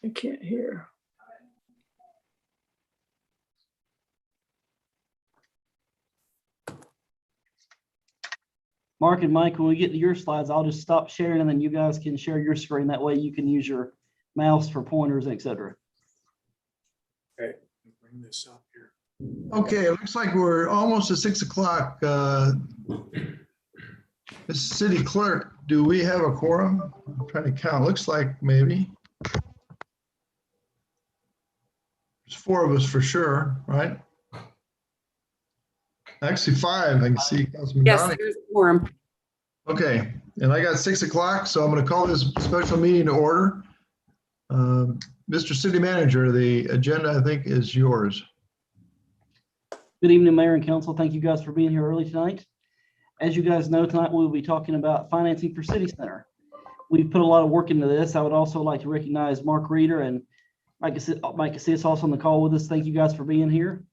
I can't hear. Mark and Mike, when we get to your slides, I'll just stop sharing and then you guys can share your screen. That way you can use your mouse for pointers, etc. Okay, bring this up here. Okay, it looks like we're almost at 6 o'clock. Mr. City Clerk, do we have a quorum? I'm trying to count. Looks like maybe. There's 4 of us for sure, right? Actually 5, I can see Councilman Yes, Donnie. there's a quorum. Okay, and I got 6 o'clock, so I'm going to call this special meeting to order. Mr. City Manager, the agenda, I think, is yours. Good evening, Mayor and Council. Thank you guys for being here early tonight. As you guys know, tonight we'll be talking about financing for City Center. We've put a lot of work into this. I would also like to recognize Mark Reeder and Mike Casillas also on the call with us. Thank you guys for being here.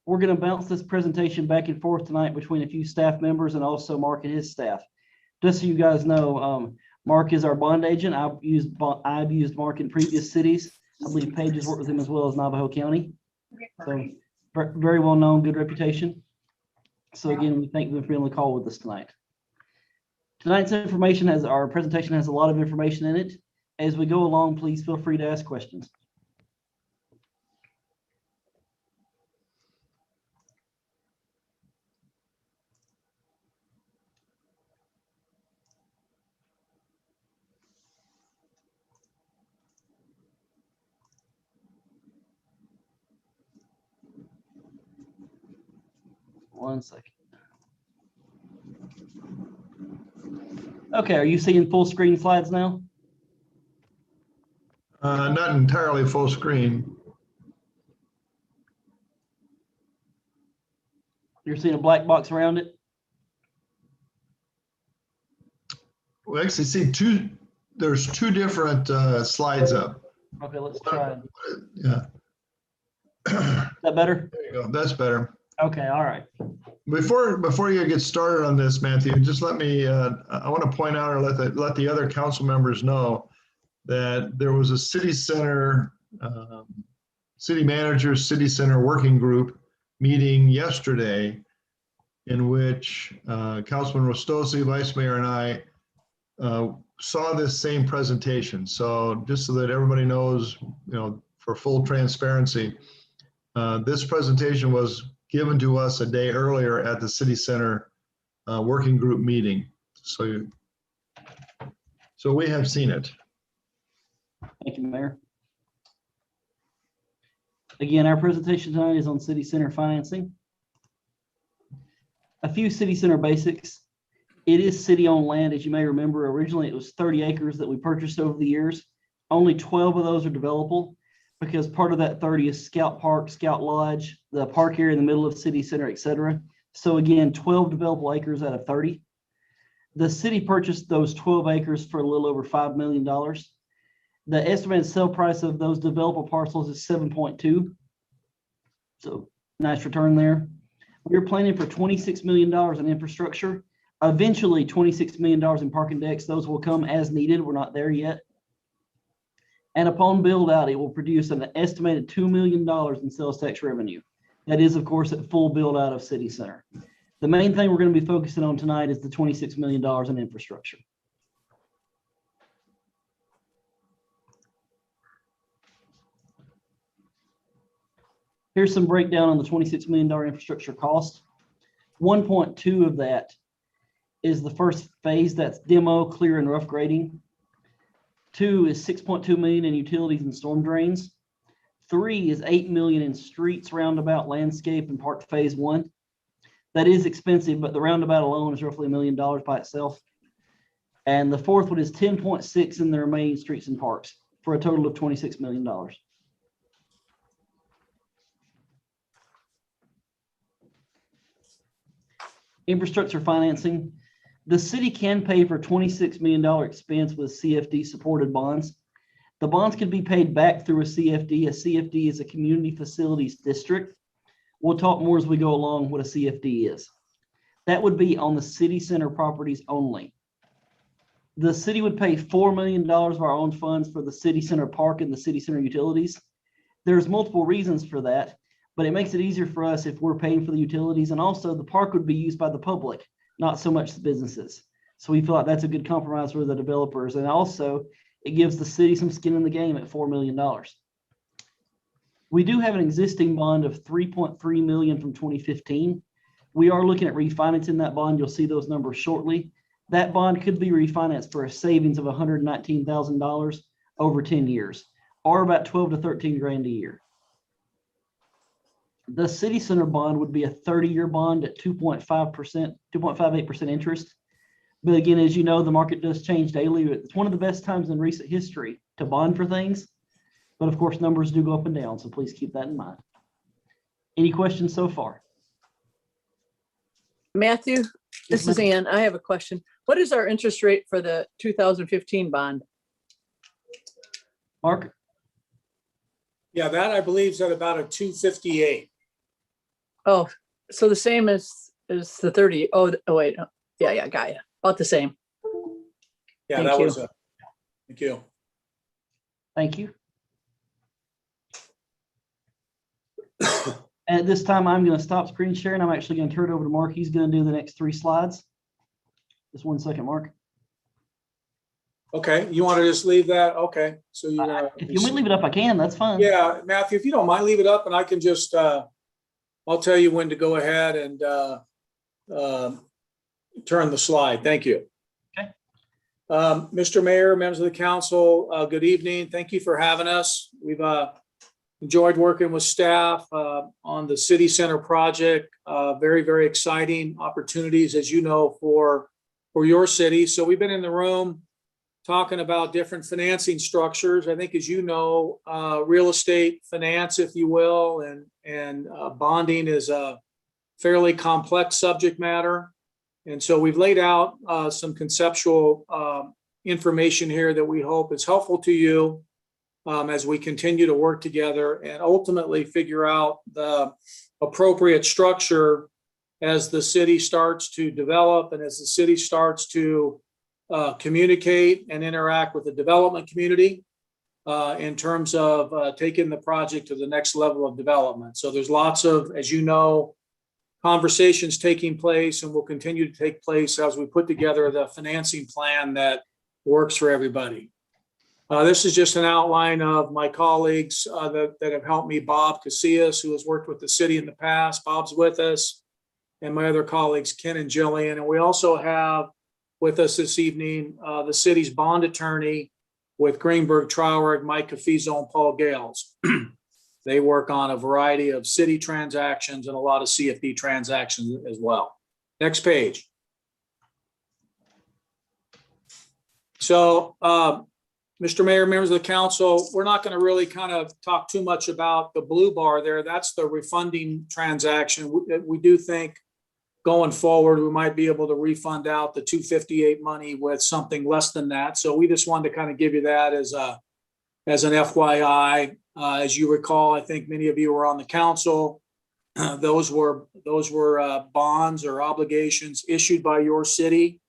We're going to bounce this presentation back and forth tonight between a few staff members and also Mark and his staff. Just so you guys know, Mark is our bond agent. I've used Mark in previous cities. I believe Paige has worked with him as well as Navajo County. So very well known, good reputation. So again, we thank them for being on the call with us tonight. Tonight's our presentation has a lot of information in it. As we go along, please feel free to ask questions. One second. Okay, are you seeing full screen slides now? Not entirely full screen. You're seeing a black box around it? We actually see there's 2 different slides up. Okay, let's try. Yeah. Is that better? There you go. That's better. Okay, all right. Before you get started on this, Matthew, just let me, I want to point out or let the other council members know that there was a city center, city manager, city center working group meeting yesterday in which Councilman Rostosi, Vice Mayor, and I saw this same presentation. So just so that everybody knows, for full transparency, this presentation was given to us a day earlier at the City Center working group meeting. So we have seen it. Thank you, Mayor. Again, our presentation tonight is on City Center financing. A few City Center basics. It is city-owned land. As you may remember, originally it was 30 acres that we purchased over the years. Only 12 of those are developable, because part of that 30 is Scout Park, Scout Lodge, the park area in the middle of City Center, etc. So again, 12 developable acres out of 30. The city purchased those 12 acres for a little over $5 million. The estimated sale price of those developable parcels is 7.2. So nice return there. We're planning for $26 million in infrastructure. Eventually, $26 million in parking decks. Those will come as needed. We're not there yet. And upon build out, it will produce an estimated $2 million in sales tax revenue. That is, of course, at full build out of City Center. The main thing we're going to be focusing on tonight is the $26 million in infrastructure. Here's some breakdown on the $26 million infrastructure cost. 1.2 of that is the first phase. That's demo, clear, and rough grading. 2 is 6.2 million in utilities and storm drains. 3 is 8 million in streets, roundabout, landscape, and park phase 1. That is expensive, but the roundabout alone is roughly $1 million by itself. And the fourth one is 10.6 in the remaining streets and parks for a total of $26 million. Infrastructure financing. The city can pay for $26 million expense with CFD supported bonds. The bonds can be paid back through a CFD. A CFD is a community facilities district. We'll talk more as we go along what a CFD is. That would be on the City Center properties only. The city would pay $4 million of our own funds for the city center park and the city center utilities. There's multiple reasons for that, but it makes it easier for us if we're paying for the utilities, and also the park would be used by the public, not so much the businesses. So we feel like that's a good compromise for the developers, and also it gives the city some skin in the game at $4 million. We do have an existing bond of $3.3 million from 2015. We are looking at refinancing that bond. You'll see those numbers shortly. That bond could be refinanced for a savings of $119,000 over 10 years, or about 12 to 13 grand a year. The city center bond would be a 30-year bond at 2.5%, 2.58% interest. But again, as you know, the market does change daily. It's one of the best times in recent history to bond for things. But of course, numbers do go up and down, so please keep that in mind. Any questions so far? Matthew, this is ma'am. Ann. I have a question. What is our interest rate for the 2015 bond? Mark? Yeah, that I believe is at about a 258. Oh, so the same as the 30. Oh, wait. Yeah, got you. About the same. Yeah, Thank that you. was a, thank you. Thank you. At this time, I'm going to stop screen sharing. I'm actually going to turn it over to Mark. He's going to do the next 3 slides. Just 1 second, Mark. Okay, you want to just leave that? Okay, so you're gonna. If you want me to leave it up, I can. That's fine. Yeah, Matthew, if you don't mind, leave it up and I can just, I'll tell you when to go ahead and turn the slide. Thank you. Okay. Mr. Mayor, members of the council, good evening. Thank you for having us. We've enjoyed working with staff on the city center project. Very, very exciting opportunities, as you know, for your city. So we've been in the room talking about different financing structures. I think, as you know, real estate finance, if you will, and bonding is a fairly complex subject matter. And so we've laid out some conceptual information here that we hope is helpful to you as we continue to work together and ultimately figure out the appropriate structure as the city starts to develop and as the city starts to communicate and interact with the development community in terms of taking the project to the next level of development. So there's lots of, as you know, conversations taking place and will continue to take place as we put together the financing plan that works for everybody. This is just an outline of my colleagues that have helped me. Bob Casillas, who has worked with the city in the past. Bob's with us. And my other colleagues, Ken and Jillian. And we also have with us this evening the city's bond attorney with Greenberg Traurig, Mike Cafizo, and Paul Gales. They work on a variety of city transactions and a lot of CFD transactions as well. Next page. So, Mr. Mayor, members of the council, we're not going to really kind of talk too much about the blue bar there. That's the refunding transaction. We do think going forward, we might be able to refund out the 258 money with something less than that. So we just wanted to kind of give you that as an FYI. As you recall, I think many of you were on the council. Those were bonds or obligations issued by your city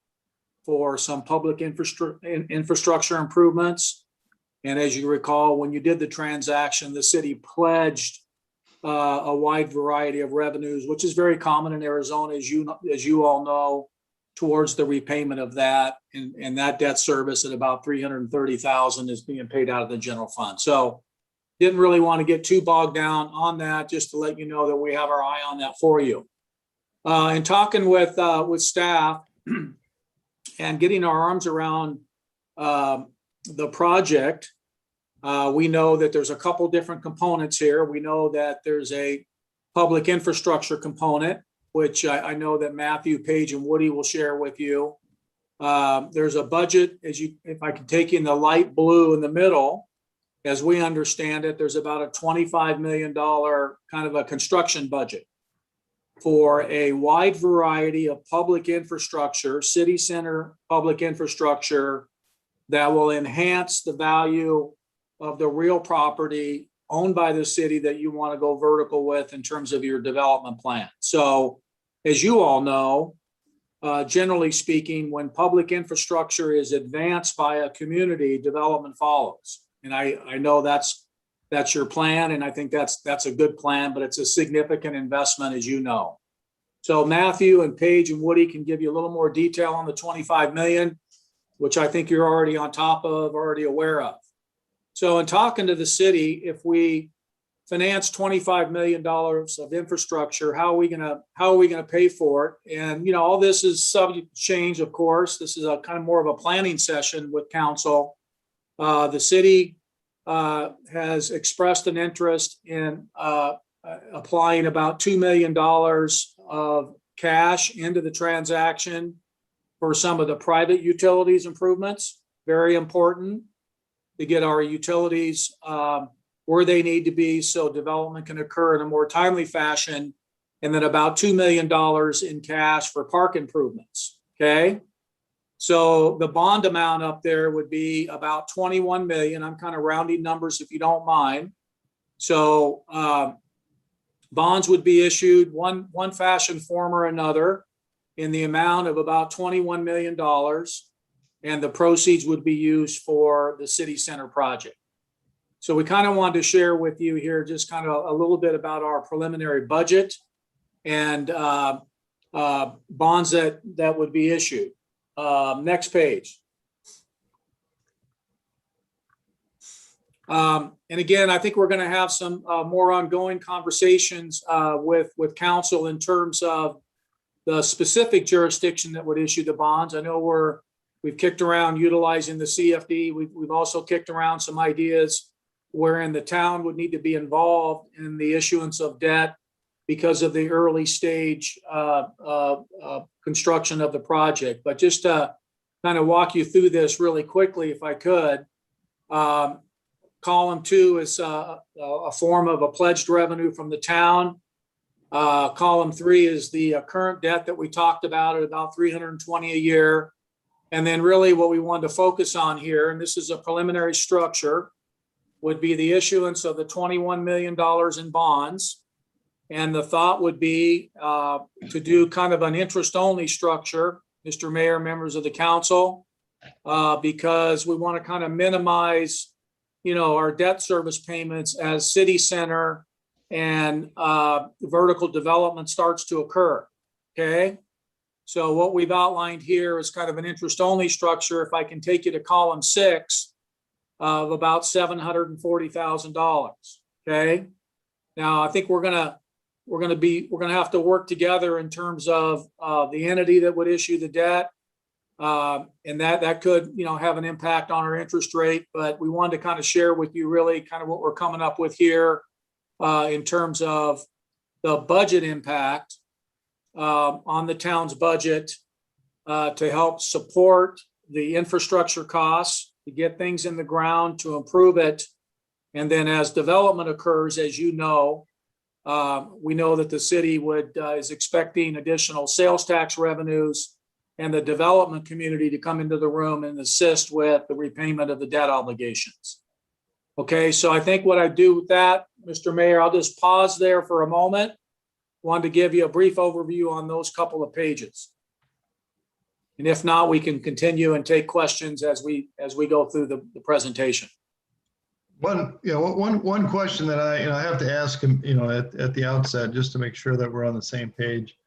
for some public infrastructure improvements. And as you recall, when you did the transaction, the city pledged a wide variety of revenues, which is very common in Arizona, as you all know, towards the repayment of that. And that debt service at about $330,000 is being paid out of the general fund. So didn't really want to get too bogged down on that, just to let you know that we have our eye on that for you. And talking with staff and getting our arms around the project, we know that there's a couple different components here. We know that there's a public infrastructure component, which I know that Matthew, Paige, and Woody will share with you. There's a budget, if I can take in the light blue in the middle, as we understand it, there's about a $25 million kind of a construction budget for a wide variety of public infrastructure, city center public infrastructure that will enhance the value of the real property owned by the city that you want to go vertical with in terms of your development plan. So as you all know, generally speaking, when public infrastructure is advanced by a community, development follows. And I know that's your plan, and I think that's a good plan, but it's a significant investment, as you know. So Matthew and Paige and Woody can give you a little more detail on the 25 million, which I think you're already on top of, already aware of. So in talking to the city, if we finance $25 million of infrastructure, how are we gonna pay for it? And, all this is subject to change, of course. This is a kind of more of a planning session with council. The city has expressed an interest in applying about $2 million of cash into the transaction for some of the private utilities improvements. Very important to get our utilities where they need to be so development can occur in a more timely fashion. And then about $2 million in cash for park improvements. Okay. So the bond amount up there would be about 21 million. I'm kind of rounding numbers if you don't mind. So bonds would be issued one fashion, form, or another in the amount of about $21 million. And the proceeds would be used for the city center project. So we kind of wanted to share with you here just kind of a little bit about our preliminary budget and bonds that would be issued. Next page. And again, I think we're going to have some more ongoing conversations with council in terms of the specific jurisdiction that would issue the bonds. I know we've kicked around utilizing the CFD. We've also kicked around some ideas wherein the town would need to be involved in the issuance of debt because of the early stage construction of the project. But just to kind of walk you through this really quickly, if I could, column 2 is a form of a pledged revenue from the town. Column 3 is the current debt that we talked about at about 320 a year. And then really what we wanted to focus on here, and this is a preliminary structure, would be the issuance of the $21 million in bonds. And the thought would be to do kind of an interest-only structure, Mr. Mayor, members of the council, because we want to kind of minimize, our debt service payments as city center and vertical development starts to occur. Okay. So what we've outlined here is kind of an interest-only structure. If I can take you to column 6 of about $740,000. Okay. Now I think we're gonna have to work together in terms of the entity that would issue the debt, and that could have an impact on our interest rate. But we wanted to kind of share with you really kind of what we're coming up with here in terms of the budget impact on the town's budget to help support the infrastructure costs, to get things in the ground, to improve it. And then as development occurs, as you know, we know that the city is expecting additional sales tax revenues and the development community to come into the room and assist with the repayment of the debt obligations. Okay, so I think what I do with that, Mr. Mayor, I'll just pause there for a moment. Wanted to give you a brief overview on those couple of pages. And if not, we can continue and take questions as we go through the presentation. One question that I have to ask him, at the outset, just to make sure that we're on the same page.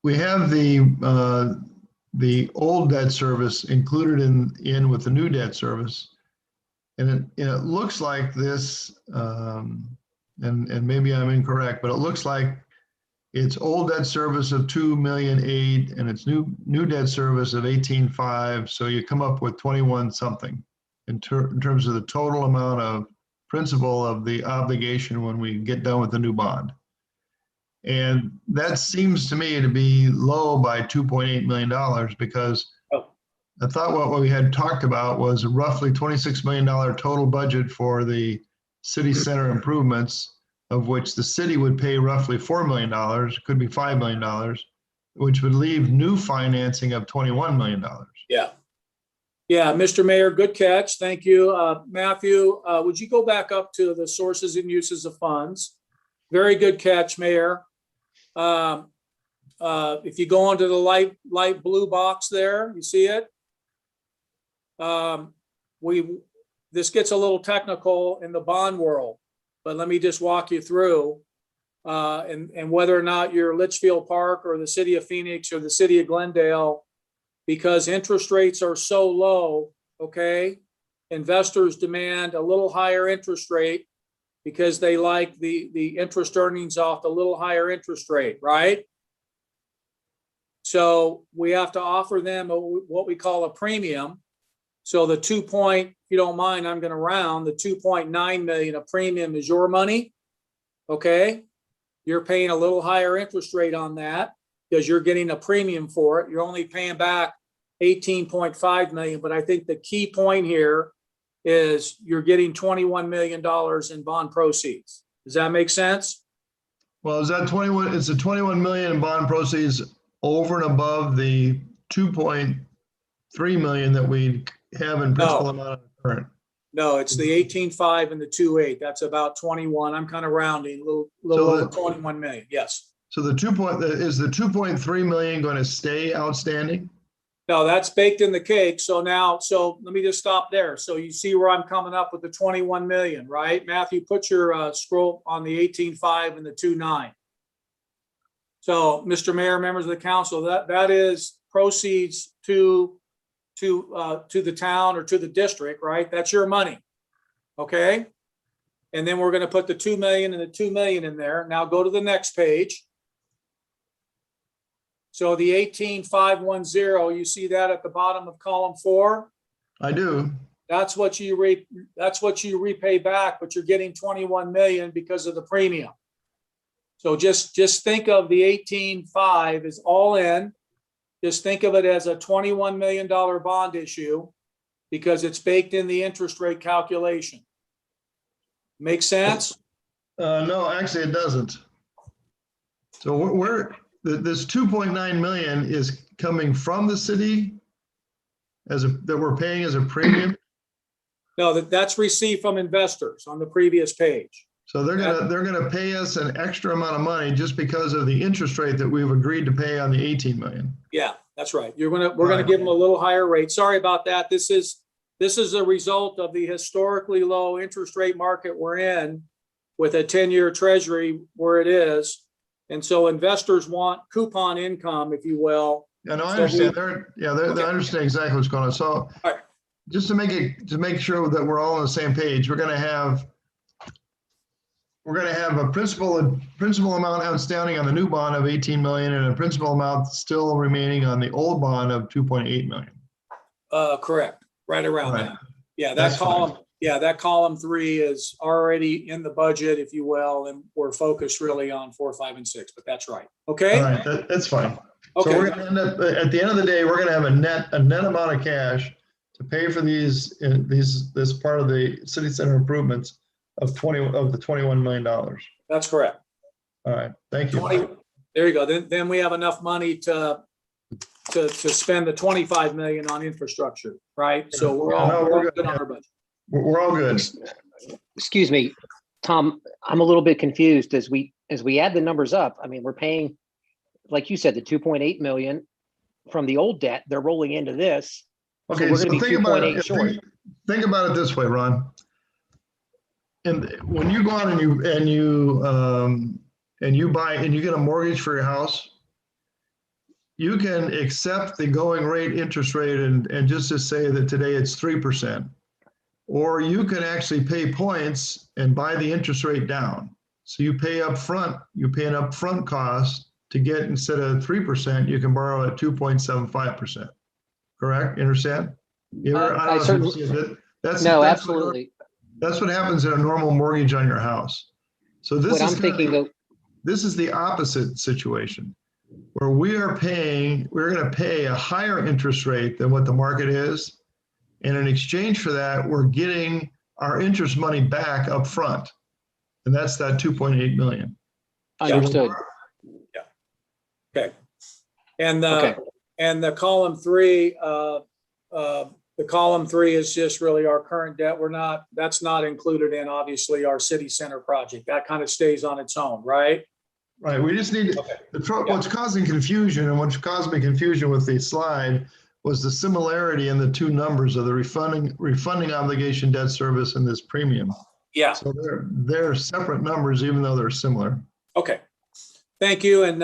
We have the old debt service included in with the new debt service, and it looks like this, and maybe I'm incorrect, but it looks like it's old debt service of 2.8 million and it's new debt service of 18.5. So you come up with 21 something in terms of the total amount of principal of the obligation when we get done with the new bond. And that seems to me to be low by $2.8 million because I thought what we had talked about was a roughly $26 million total budget for the city center improvements, of which the city would pay roughly $4 million, could be $5 million, which would leave new financing of $21 million. Yeah. Yeah, Mr. Mayor, good catch. Thank you. Matthew, would you go back up to the sources and uses of funds? Very good catch, Mayor. if you go onto the light blue box there, you see it? This gets a little technical in the bond world, but let me just walk you through. And whether or not you're Litchfield Park or the city of Phoenix or the city of Glendale, because interest rates are so low, okay? Investors demand a little higher interest rate because they like the interest earnings off the little higher interest rate, right? So we have to offer them what we call a premium. So the if you don't mind, I'm going to round, the 2.9 million of premium is your money, okay? You're paying a little higher interest rate on that because you're getting a premium for it. You're only paying back 18.5 million. But I think the key point here is you're getting $21 million in bond proceeds. Does that make sense? Well, is that 21, it's the 21 million in bond proceeds over and above the 2.3 million that we have in principal amount of current? No, it's the 18.5 and the 2.8. That's about 21. I'm kind of rounding, a little So over 21 million. Yes. So is the 2.3 million going to stay outstanding? No, that's baked in the cake. So let me just stop there. So you see where I'm coming up with the 21 million, right? Matthew, put your scroll on the 18.5 and the 2.9. So, Mr. Mayor, members of the council, that is proceeds to the town or to the district, right? That's your money. Okay. And then we're going to put the 2 million and the 2 million in there. Now go to the next page. So the 18,510, you see that at the bottom of column 4? I do. That's what you repay back, but you're getting 21 million because of the premium. So just think of the 18.5 as all in. Just think of it as a $21 million bond issue because it's baked in the interest rate calculation. Make sense? No, actually it doesn't. So this 2.9 million is coming from the city that we're paying as a premium. No, that's received from investors on the previous page. So they're gonna pay us an extra amount of money just because of the interest rate that we've agreed to pay on the 18 million. Yeah, that's right. We're gonna give them a little higher rate. Sorry about that. This is a result of the historically low interest rate market we're in with a 10-year treasury where it is. And so investors want coupon income, if you will. Yeah, no, I So understand. we- They understand exactly what's going on. So All right. just to make sure that we're all on the same page, we're gonna have a principal amount outstanding on the new bond of 18 million and a principal amount still remaining on the old bond of 2.8 million. Correct, right around Right. that. Yeah, That's that column 3 is already in the budget, if you will, and we're focused really on 4, 5, and 6, but that's right. Okay? All right, that's fine. So we're Okay, gonna end up, at the end of the day, we're gonna have a net amount of cash to pay for this part of the city center improvements of the $21 million. that's correct. All right, thank you. There you go. Then we have enough money to spend the 25 million on infrastructure, right? So we're all good on our budget. We're all good. Excuse me, Tom, I'm a little bit confused as we add the numbers up. I mean, we're paying, like you said, the 2.8 million from the old debt. They're rolling into this. Okay, we're so gonna be think about 2.8 it. short. Think about it this way, Ron. And when you go on and you buy and you get a mortgage for your house, you can accept the going rate interest rate and just to say that today it's 3%. Or you can actually pay points and buy the interest rate down. So you pay an upfront cost to get, instead of 3%, you can borrow at 2.75%. Correct? You understand? I certainly- Absolutely. That's what happens in a normal mortgage on your house. So this What I'm is thinking though, this is the opposite situation where we're going to pay a higher interest rate than what the market is. And in exchange for that, we're getting our interest money back up front. And that's that 2.8 million. understood. Okay. And Okay. and the column 3, the column 3 is just really our current debt. That's not included in obviously our city center project. That kind of stays on its own, right? Right, we just need, Okay. what's causing confusion and what's caused me confusion with the slide was the similarity in the two numbers of the refunding obligation debt service and this premium. Yeah, So they're separate numbers, even though they're similar. okay. Thank you. And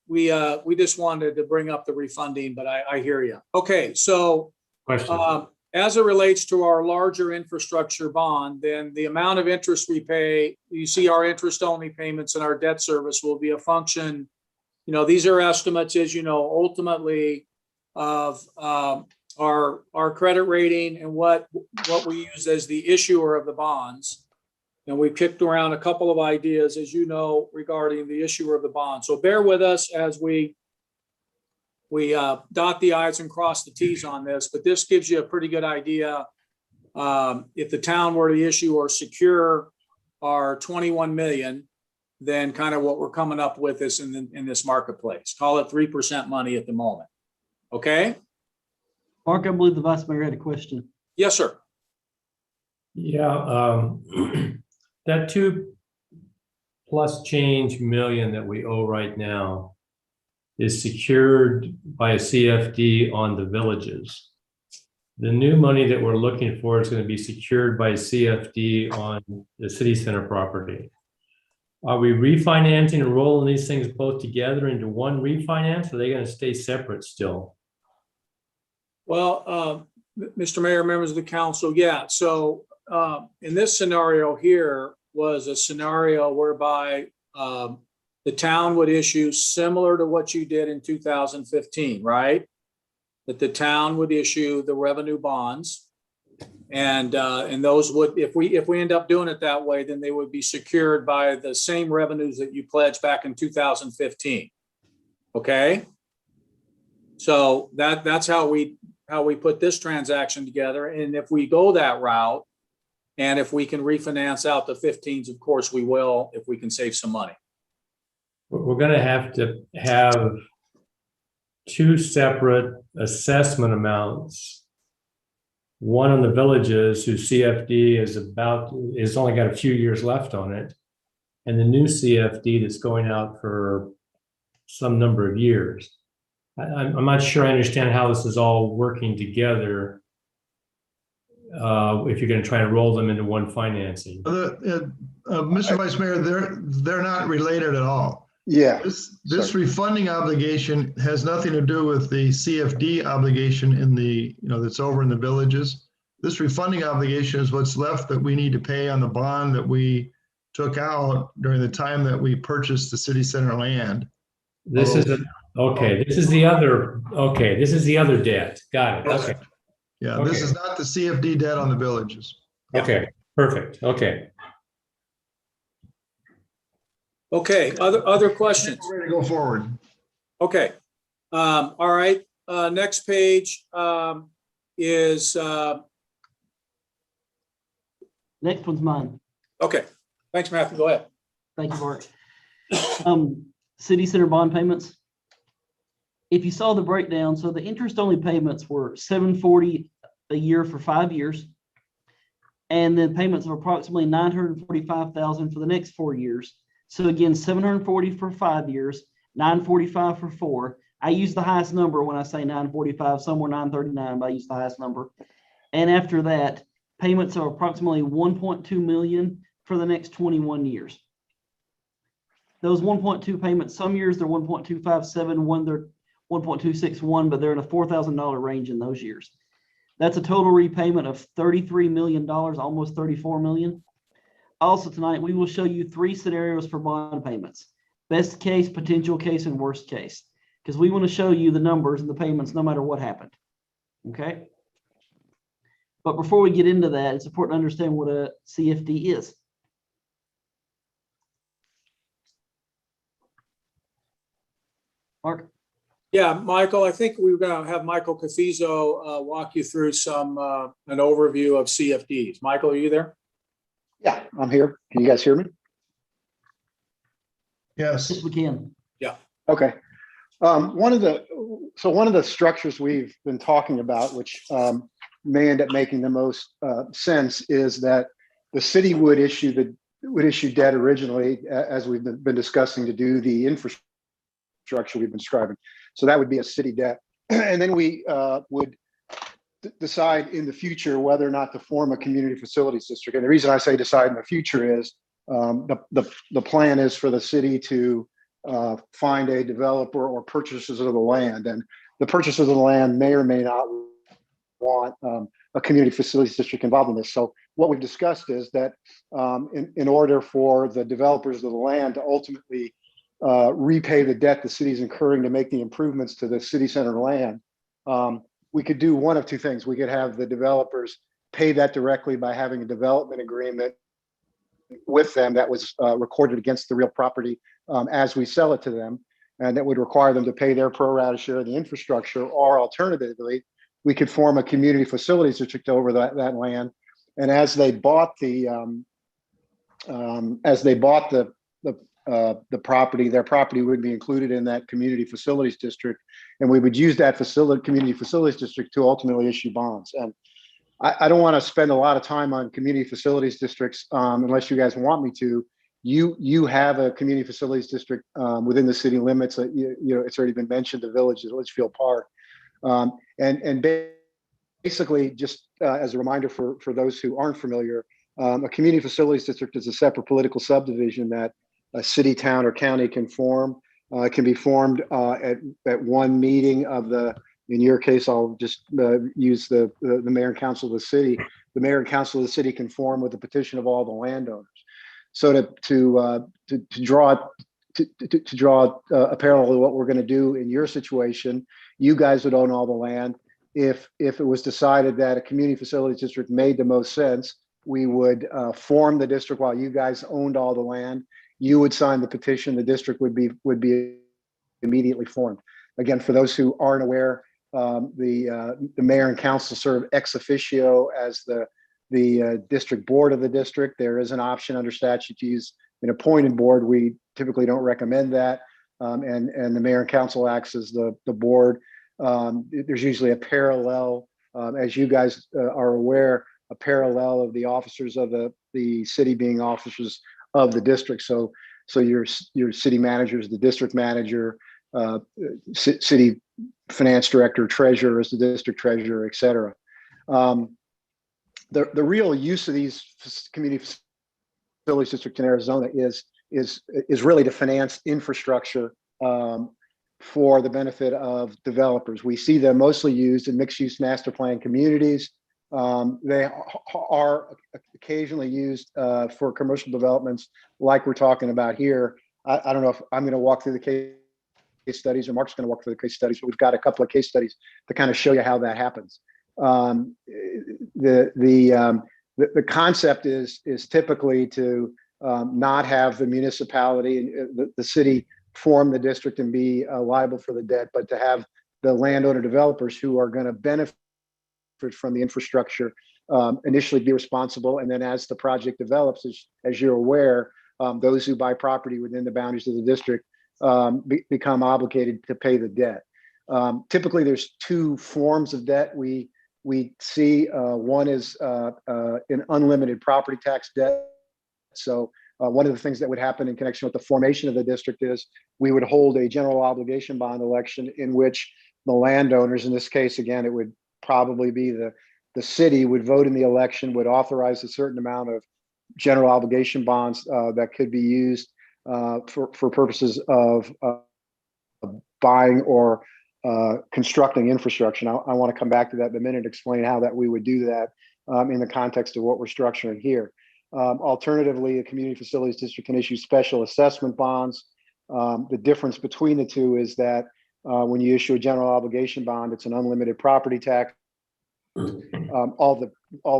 we just wanted to bring up the refunding, but I hear you. Okay, so Question. as it relates to our larger infrastructure bond, then the amount of interest we pay, you see our interest-only payments and our debt service will be a function. You know, these are estimates, as you know, ultimately of our credit rating and what we use as the issuer of the bonds. And we kicked around a couple of ideas, as you know, regarding the issuer of the bond. So bear with us as we dot the i's and cross the t's on this, but this gives you a pretty good idea. If the town were to issue or secure our 21 million, then kind of what we're coming up with is in this marketplace. Call it 3% money at the moment. Okay? Mark, I believe the vice mayor had a question. Yes, sir. Yeah, that 2 plus change million that we owe right now is secured by a CFD on the villages. The new money that we're looking for is going to be secured by CFD on the city center property. Are we refinancing and rolling these things both together into one refinance? Or are they going to stay separate still? Well, Mr. Mayor, members of the council, yeah. So in this scenario here was a scenario whereby the town would issue similar to what you did in 2015, right? That the town would issue the revenue bonds. And those would, if we end up doing it that way, then they would be secured by the same revenues that you pledged back in 2015. Okay? So that's how we put this transaction together. And if we go that route, and if we can refinance out the 15s, of course we will, if we can save some money. We're going to have two separate assessment amounts. One on the villages whose CFD is only got a few years left on it, and the new CFD that's going out for some number of years. I'm not sure I understand how this is all working together. If you're going to try and roll them into one financing. Mr. Vice Mayor, they're not related at all. Yeah. This refunding obligation has nothing to do with the CFD obligation that's over in the villages. This refunding obligation is what's left that we need to pay on the bond that we took out during the time that we purchased the city center land. This is this is the other debt. Got it. Okay. Yeah, this is not the CFD debt on the villages. Okay, perfect. Okay. Okay, other questions? We're ready to go forward. Okay. All right. Next page is, Next one's mine. okay. Thanks, Matthew. Go ahead. Thank you, Mark. City center bond payments. If you saw the breakdown, so the interest-only payments were $740 a year for 5 years. And then payments of approximately $945,000 for the next 4 years. So again, $740 for 5 years, $945 for 4. I use the highest number when I say $945, somewhere $939, but I use the highest number. And after that, payments are approximately $1.2 million for the next 21 years. Those 1.2 payments, some years they're 1.257, one they're 1.261, but they're in a $4,000 range in those years. That's a total repayment of $33 million, almost $34 million. Also tonight, we will show you 3 scenarios for bond payments: best case, potential case, and worst case, because we want to show you the numbers and the payments no matter what happened. Okay. But before we get into that, it's important to understand what a CFD is. Mark? Yeah, Michael, I think we're going to have Michael Cafizo walk you through an overview of CFDs. Michael, are you there? Yeah, I'm here. Can you guys hear me? Yes. Yes, we can. Okay. One of the structures we've been talking about, which may end up making the most sense, is that the city would issue would issue debt originally, as we've been discussing, to do the infrastructure we've been describing. So that would be a city debt. And then we would decide in the future whether or not to form a community facilities district. And the reason I say decide in the future is the plan is for the city to find a developer or purchasers of the land. And the purchasers of the land may or may not want a community facilities district involved in this. So what we've discussed is that in order for the developers of the land to ultimately repay the debt the city's incurring to make the improvements to the city center land, we could do one of two things. We could have the developers pay that directly by having a development agreement with them that was recorded against the real property as we sell it to them. And that would require them to pay their pro rata share of the infrastructure, or alternatively, we could form a community facilities district over that land. And as they bought the property, their property would be included in that community facilities district, and we would use that community facilities district to ultimately issue bonds. And I don't want to spend a lot of time on community facilities districts unless you guys want me to. You have a community facilities district within the city limits. You know, it's already been mentioned, the Village at Litchfield Park, and basically, just as a reminder for those who aren't familiar, a community facilities district is a separate political subdivision that a city, town, or county can form. It can be formed at one meeting of the. In your case, I'll just use the mayor and council of the city. The mayor and council of the city can form with the petition of all the landowners. So to draw a parallel to what we're going to do in your situation, you guys would own all the land. If it was decided that a community facilities district made the most sense, we would form the district while you guys owned all the land. You would sign the petition. The district would be immediately formed. Again, for those who aren't aware, the mayor and council serve ex officio as the district board of the district. There is an option under statute to use an appointed board. We typically don't recommend that, and the mayor and council acts as the board. There's usually a parallel, as you guys are aware, a parallel of the officers of the city being officers of the district. So your city manager is the district manager, city finance director, treasurer is the district treasurer, et cetera. The real use of these community facilities districts in Arizona is really to finance infrastructure for the benefit of developers. We see them mostly used in mixed-use master plan communities. They are occasionally used for commercial developments like we're talking about here. I don't know if I'm going to walk through the case studies or Mark's going to walk through the case studies, but we've got a couple of case studies to kind of show you how that happens. The concept is typically to not have the municipality, the city, form the district and be liable for the debt, but to have the landowner developers who are going to benefit from the infrastructure initially be responsible, and then as the project develops, as you're aware, those who buy property within the boundaries of the district become obligated to pay the debt. Typically, there's two forms of debt we see. One is an unlimited property tax debt. So one of the things that would happen in connection with the formation of the district is we would hold a general obligation bond election in which the landowners, in this case, again, it would probably be the city, would vote in the election, would authorize a certain amount of general obligation bonds that could be used for purposes of buying or constructing infrastructure. Now, I want to come back to that in a minute and explain how that we would do that in the context of what we're structuring here. Alternatively, a community facilities district can issue special assessment bonds. The difference between the two is that when you issue a general obligation bond, it's an unlimited property tax. All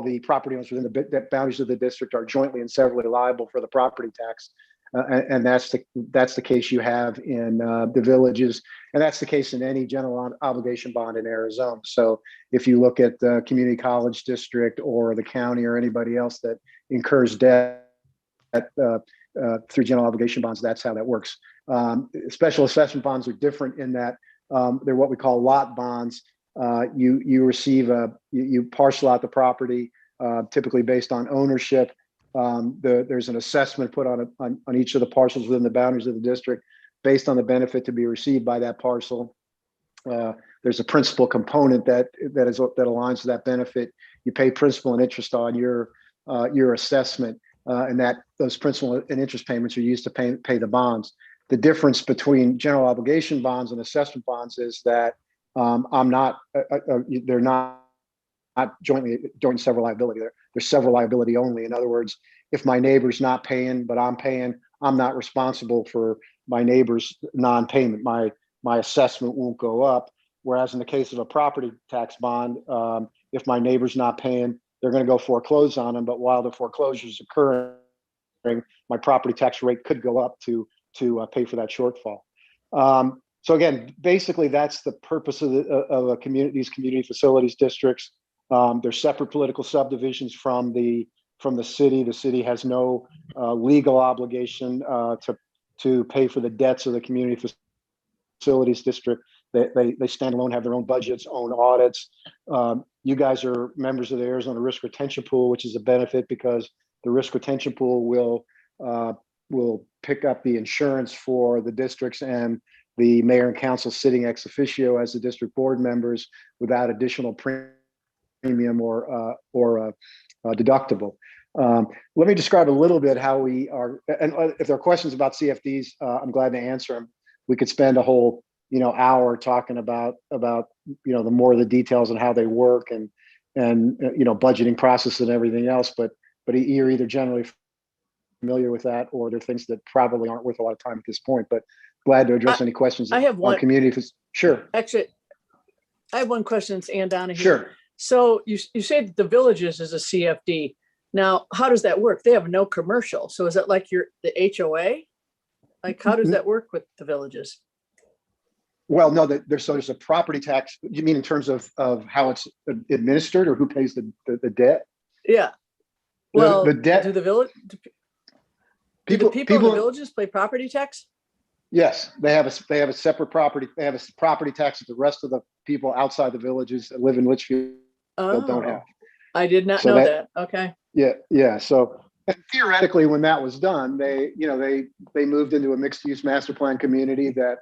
the property owners within the boundaries of the district are jointly and severally liable for the property tax, and that's the case you have in the villages, and that's the case in any general obligation bond in Arizona. So if you look at the community college district or the county or anybody else that incurs debt through general obligation bonds, that's how that works. Special assessment bonds are different in that they're what we call lot bonds. You receive you parcel out the property, typically based on ownership, There's an assessment put on each of the parcels within the boundaries of the district based on the benefit to be received by that parcel. There's a principal component that aligns to that benefit. You pay principal and interest on your assessment, and that those principal and interest payments are used to pay the bonds. The difference between general obligation bonds and assessment bonds is that they're not joint several liability. They're several liability only. In other words, if my neighbor's not paying, but I'm paying, I'm not responsible for my neighbor's non-payment. My assessment won't go up. Whereas in the case of a property tax bond, if my neighbor's not paying, they're going to go foreclose on them. But while the foreclosure is occurring, my property tax rate could go up to pay for that shortfall. So again, basically, that's the purpose of these community facilities districts. They're separate political subdivisions from the city. The city has no legal obligation to pay for the debts of the community facilities district. They stand alone, have their own budgets, own audits. You guys are members of the Arizona Risk Retention Pool, which is a benefit because the Risk Retention Pool will pick up the insurance for the districts and the mayor and council sitting ex officio as the district board members without additional premium or deductible. Let me describe a little bit how we are, and if there are questions about CFDs, I'm glad to answer them. We could spend a whole hour talking about the more of the details and how they work and budgeting process and everything else. But you're either generally familiar with that, or there are things that probably aren't worth a lot of time at this point. But glad to address any questions. I have one. Community. Sure. Actually, I have one question. It's Ann Donahue. Sure. So you say that the Villages is a CFD. Now, how does that work? They have no commercial. So is that like the HOA? Like, how does that work with the Villages? Well, no, there's a property tax. You mean in terms of how it's administered or who pays the debt? Yeah. Well, the debt. Do the village? Do the people in the Villages pay property tax? Yes, they have a separate property. They have a property tax that the rest of the people outside the Villages that live in Litchfield don't have. I did not know that. Okay. Yeah. So theoretically, when that was done, they moved into a mixed-use master plan community that,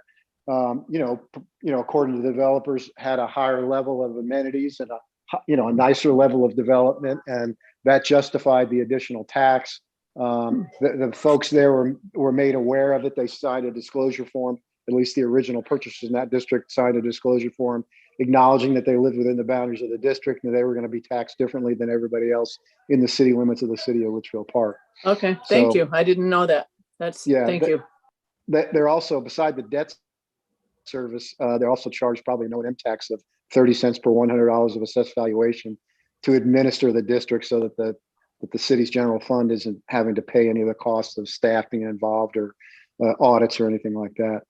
according to the developers, had a higher level of amenities and a nicer level of development, and that justified the additional tax. The folks there were made aware of it. They signed a disclosure form. At least the original purchasers in that district signed a disclosure form acknowledging that they lived within the boundaries of the district and they were going to be taxed differently than everybody else in the city limits of the city of Litchfield Park. Okay, thank you. I didn't know that. Thank you. They're also, beside the debt service, they're also charged probably an O&M tax of 30 cents per $100 of assessed valuation to administer the district so that the city's general fund isn't having to pay any of the costs of staff being involved or audits or anything like that.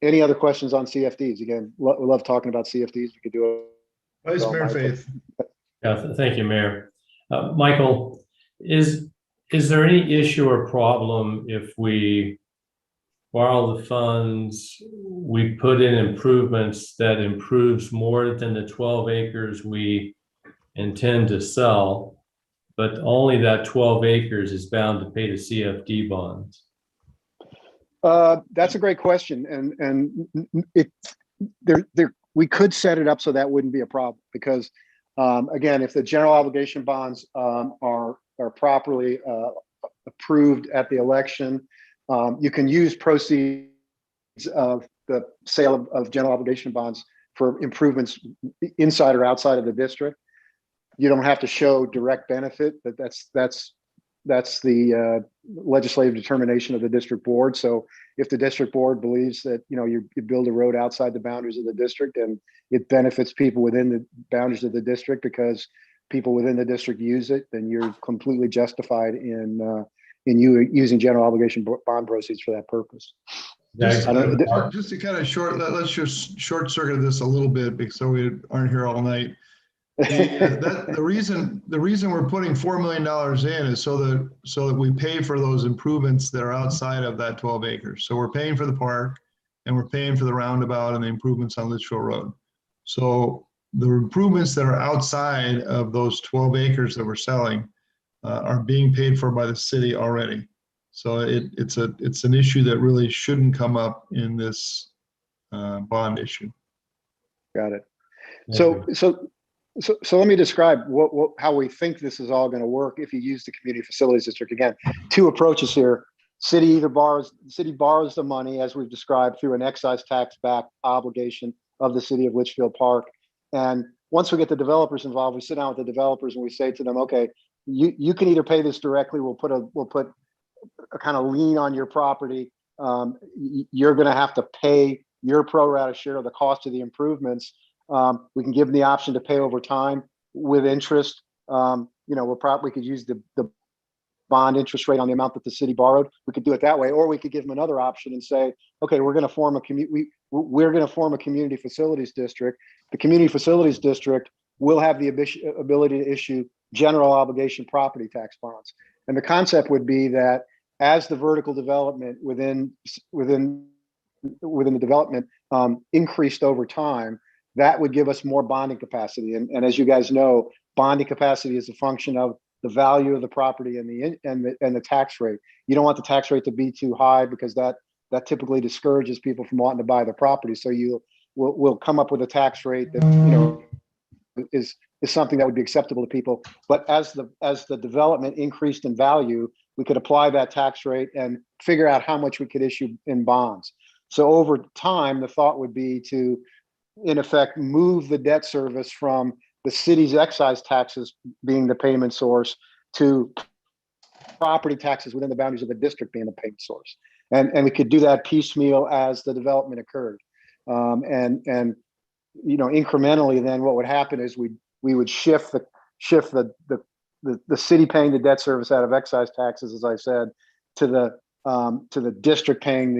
Any other questions on CFDs? Again, we love talking about CFDs. We could do it. Vice Mayor Faith. Yeah, thank you, Mayor. Michael, is there any issue or problem if we borrow the funds, we put in improvements that improves more than the 12 acres we intend to sell, but only that 12 acres is bound to pay the CFD bonds? That's a great question, and we could set it up so that wouldn't be a problem because, again, if the general obligation bonds are properly approved at the election, you can use proceeds of the sale of general obligation bonds for improvements inside or outside of the district. You don't have to show direct benefit. That's the legislative determination of the district board. So if the district board believes that you build a road outside the boundaries of the district and it benefits people within the boundaries of the district because people within the district use it, then you're completely justified in you using general obligation bond proceeds for that purpose. Just to kind of let's just short circuit this a little bit because so we aren't here all night. The reason we're putting $4 million in is so that we pay for those improvements that are outside of that 12 acres. So we're paying for the park and we're paying for the roundabout and the improvements on Litchfield Road. So the improvements that are outside of those 12 acres that we're selling, are being paid for by the city already. So it's an issue that really shouldn't come up in this bond issue. Got it. Thank So let me describe how we think this is all going to work if you use the community facilities district. Again, two approaches here. The city borrows the money, as we've described, through an excise tax back obligation of the city of Litchfield Park. And once we get the developers involved, we sit down with the developers and we say to them, okay, you can either pay this directly. We'll put a kind of lien on your property. You're going to have to pay your pro rata share of the cost of the improvements. We can give them the option to pay over time with interest. We could use the bond interest rate on the amount that the city borrowed. We could do it that way, or we could give them another option and say, okay, we're going to form a community facilities district. The community facilities district will have the ability to issue general obligation property tax bonds. And the concept would be that as the vertical development within the development increased over time, that would give us more bonding capacity. And as you guys know, bonding capacity is a function of the value of the property and the tax rate. You don't want the tax rate to be too high because that typically discourages people from wanting to buy the property. So we'll come up with a tax rate that is something that would be acceptable to people. But as the development increased in value, we could apply that tax rate and figure out how much we could issue in bonds. So over time, the thought would be to, in effect, move the debt service from the city's excise taxes being the payment source to property taxes within the boundaries of the district being the payment source. And we could do that piecemeal as the development occurred. Incrementally, then what would happen is we would shift the city paying the debt service out of excise taxes, as I said, to the district paying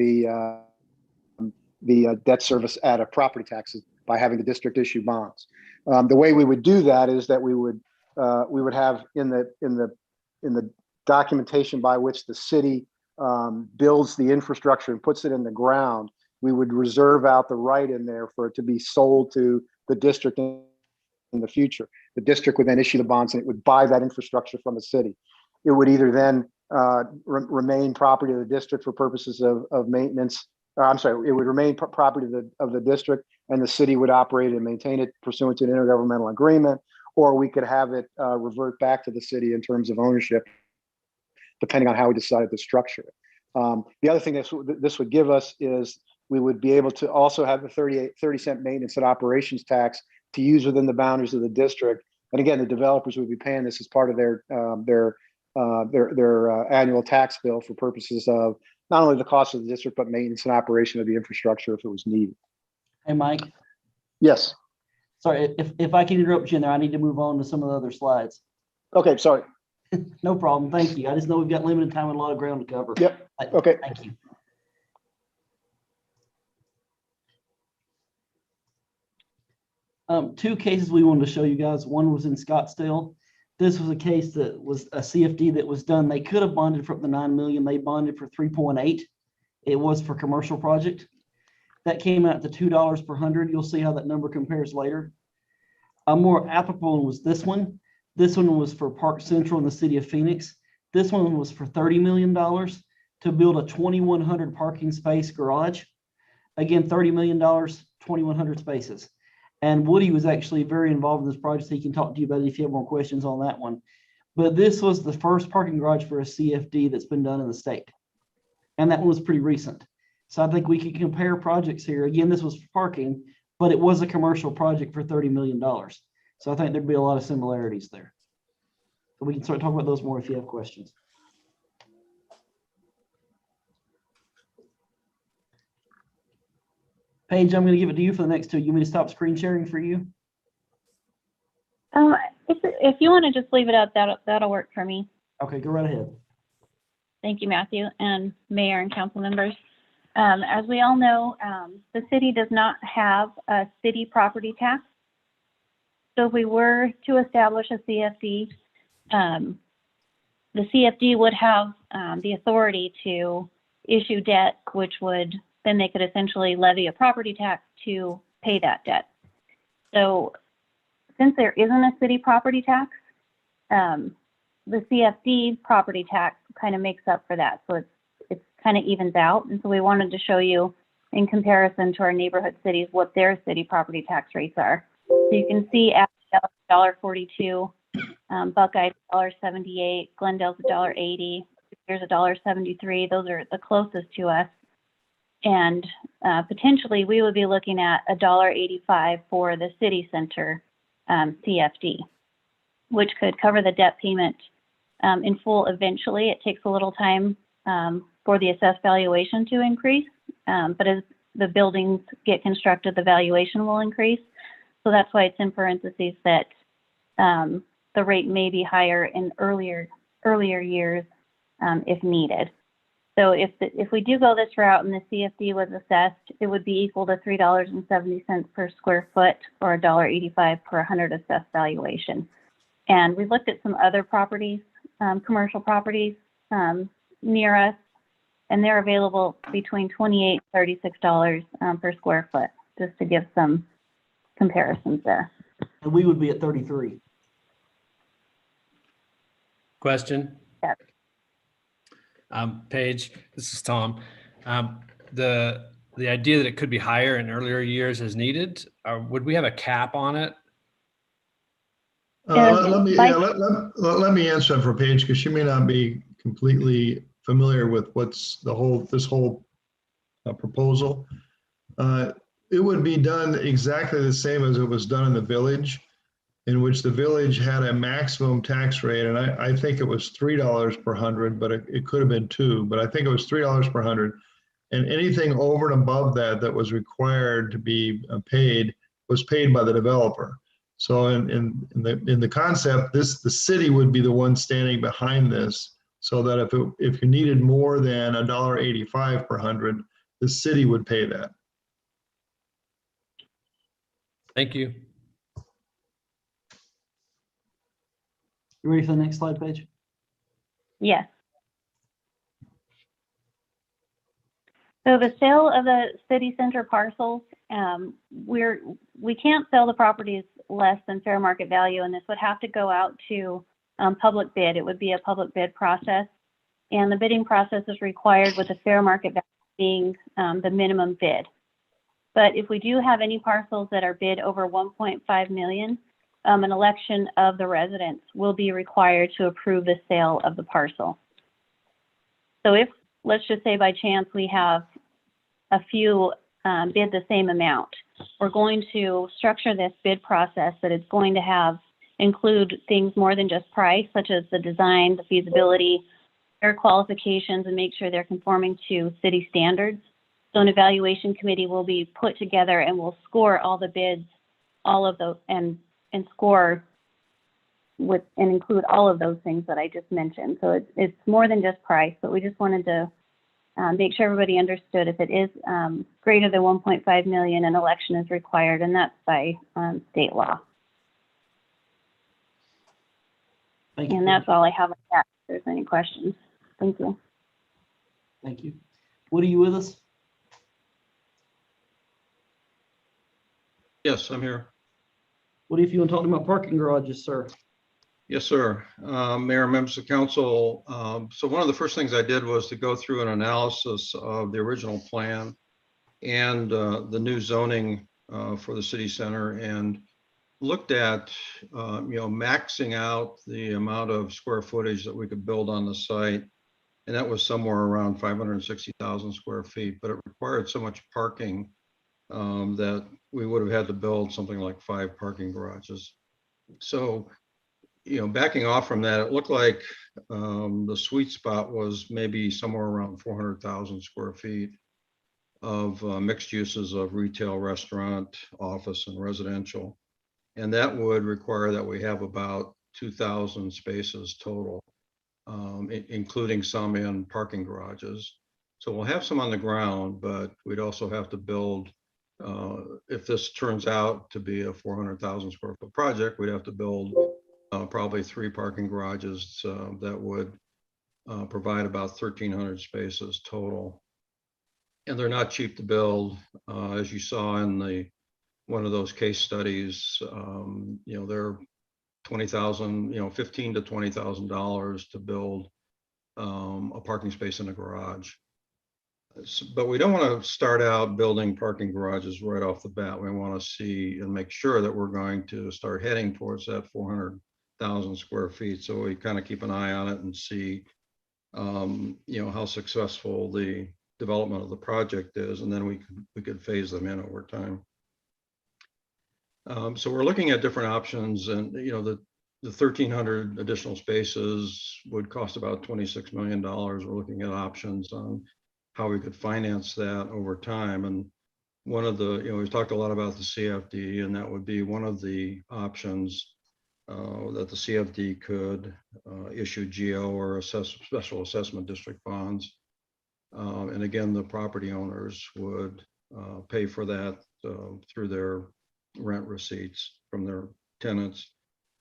the debt service out of property taxes by having the district issue bonds. The way we would do that is that we would have in the documentation by which the city builds the infrastructure and puts it in the ground, we would reserve out the right in there for it to be sold to the district in the future. The district would then issue the bonds and it would buy that infrastructure from the city. It would either then remain property of the district for purposes of maintenance. It would remain property of the district, and the city would operate and maintain it pursuant to an intergovernmental agreement, or we could have it revert back to the city in terms of ownership, depending on how we decided to structure it. The other thing this would give us is we would be able to also have the 30-cent maintenance and operations tax to use within the boundaries of the district. And again, the developers would be paying this as part of their annual tax bill for purposes of not only the cost of the district, but maintenance and operation of the infrastructure if it was needed. Hey, Mike, Yes. sorry, if I can interrupt you in there, I need to move on to some of the other slides. Okay, sorry. No problem. Thank you. I just know we've got limited time and a lot of ground to cover. Yep. Okay. Thank you. Two cases we wanted to show you guys. One was in Scottsdale. This was a case that was a CFD that was done. They could have bonded for up to 9 million. They bonded for 3.8. It was for commercial project. That came out to $2 per 100. You'll see how that number compares later. A more applicable one was this one. This one was for Park Central in the city of Phoenix. This one was for $30 million to build a 2,100 parking space garage. Again, $30 million, 2,100 spaces. And Woody was actually very involved in this project, so he can talk to you about it if you have more questions on that one. But this was the first parking garage for a CFD that's been done in the state. And that one was pretty recent. So I think we can compare projects here. Again, this was parking, but it was a commercial project for $30 million. So I think there'd be a lot of similarities there. So we can start talking about those more if you have questions. Paige, I'm going to give it to you for the next two. You want me to stop screen sharing for you? If you want to just leave it up, that'll work for me. Okay, go right ahead. Thank you, Matthew, and Mayor and council members. As we all know, the city does not have a city property tax. So if we were to establish a CFD, the CFD would have the authority to issue debt, which would then they could essentially levy a property tax to pay that debt. So since there isn't a city property tax, the CFD property tax kind of makes up for that. So it's kind of evens out. And so we wanted to show you in comparison to our neighborhood cities, what their city property tax rates are. So you can see $1.42, Buckeye's $1.78, Glendale's $1.80, here's $1.73. Those are the closest to us. And potentially we would be looking at $1.85 for the city center CFD, which could cover the debt payment in full eventually. It takes a little time for the assessed valuation to increase, but as the buildings get constructed, the valuation will increase. So that's why it's in parentheses that the rate may be higher in earlier years if needed. So if we do go this route and the CFD was assessed, it would be equal to $3.70 per square foot or $1.85 per 100 assessed valuation. And we looked at some other properties, commercial properties near us, and they're available between $28 and $36 per square foot, just to give some comparisons there. And we would be at 33. Question? Yes. Paige, this is Tom. The idea that it could be higher in earlier years as needed, would we have a cap on it? Let me answer that for Paige, because she may not be completely familiar with what's this whole proposal. It would be done exactly the same as it was done in the village, in which the village had a maximum tax rate, and I think it was $3 per 100, but it could have been $2, but I think it was $3 per 100. And anything over and above that was required to be paid was paid by the developer. So in the concept, the city would be the one standing behind this, so that if you needed more than $1.85 per 100, the city would pay that. Thank you. You ready for the next slide, Paige? Yes. So the sale of the city center parcels, we can't sell the properties less than fair market value, and this would have to go out to public bid. It would be a public bid process, and the bidding process is required with the fair market value being the minimum bid. But if we do have any parcels that are bid over 1.5 million, an election of the residents will be required to approve the sale of the parcel. So if, let's just say by chance we have a few bid the same amount, we're going to structure this bid process that it's going to include things more than just price, such as the design, the feasibility, their qualifications, and make sure they're conforming to city standards. So an evaluation committee will be put together and will score all the bids, all of those, and score with and include all of those things that I just mentioned. So it's more than just price, but we just wanted to make sure everybody understood if it is greater than 1.5 million, an election is required, and that's by state law. Thank you. And that's all I have on that. If there's any questions, thank you. Thank you. Woody, you with us? Yes, I'm here. Woody, if you want to talk about parking garages, sir. Yes, sir. Mayor, members of council. So one of the first things I did was to go through an analysis of the original plan and the new zoning for the city center, and looked at maxing out the amount of square footage that we could build on the site. And that was somewhere around 560,000 square feet, but it required so much parking that we would have had to build something like 5 parking garages. So, backing off from that, it looked like the sweet spot was maybe somewhere around 400,000 square feet of mixed uses of retail, restaurant, office, and residential. And that would require that we have about 2,000 spaces total, including some in parking garages. So we'll have some on the ground, but we'd also have to build, if this turns out to be a 400,000 square foot project, we'd have to build probably 3 parking garages that would provide about 1,300 spaces total. And they're not cheap to build. As you saw in one of those case studies, they're $20,000, $15,000 to $20,000 to build a parking space in a garage. But we don't want to start out building parking garages right off the bat. We want to see and make sure that we're going to start heading towards that 400,000 square feet. So we kind of keep an eye on it and see, how successful the development of the project is, and then we could phase them in over time. So we're looking at different options, and the 1,300 additional spaces would cost about $26 million. We're looking at options on how we could finance that over time. And one of the, we've talked a lot about the CFD, and that would be one of the options that the CFD could issue GO or special assessment district bonds. And again, the property owners would pay for that through their rent receipts from their tenants.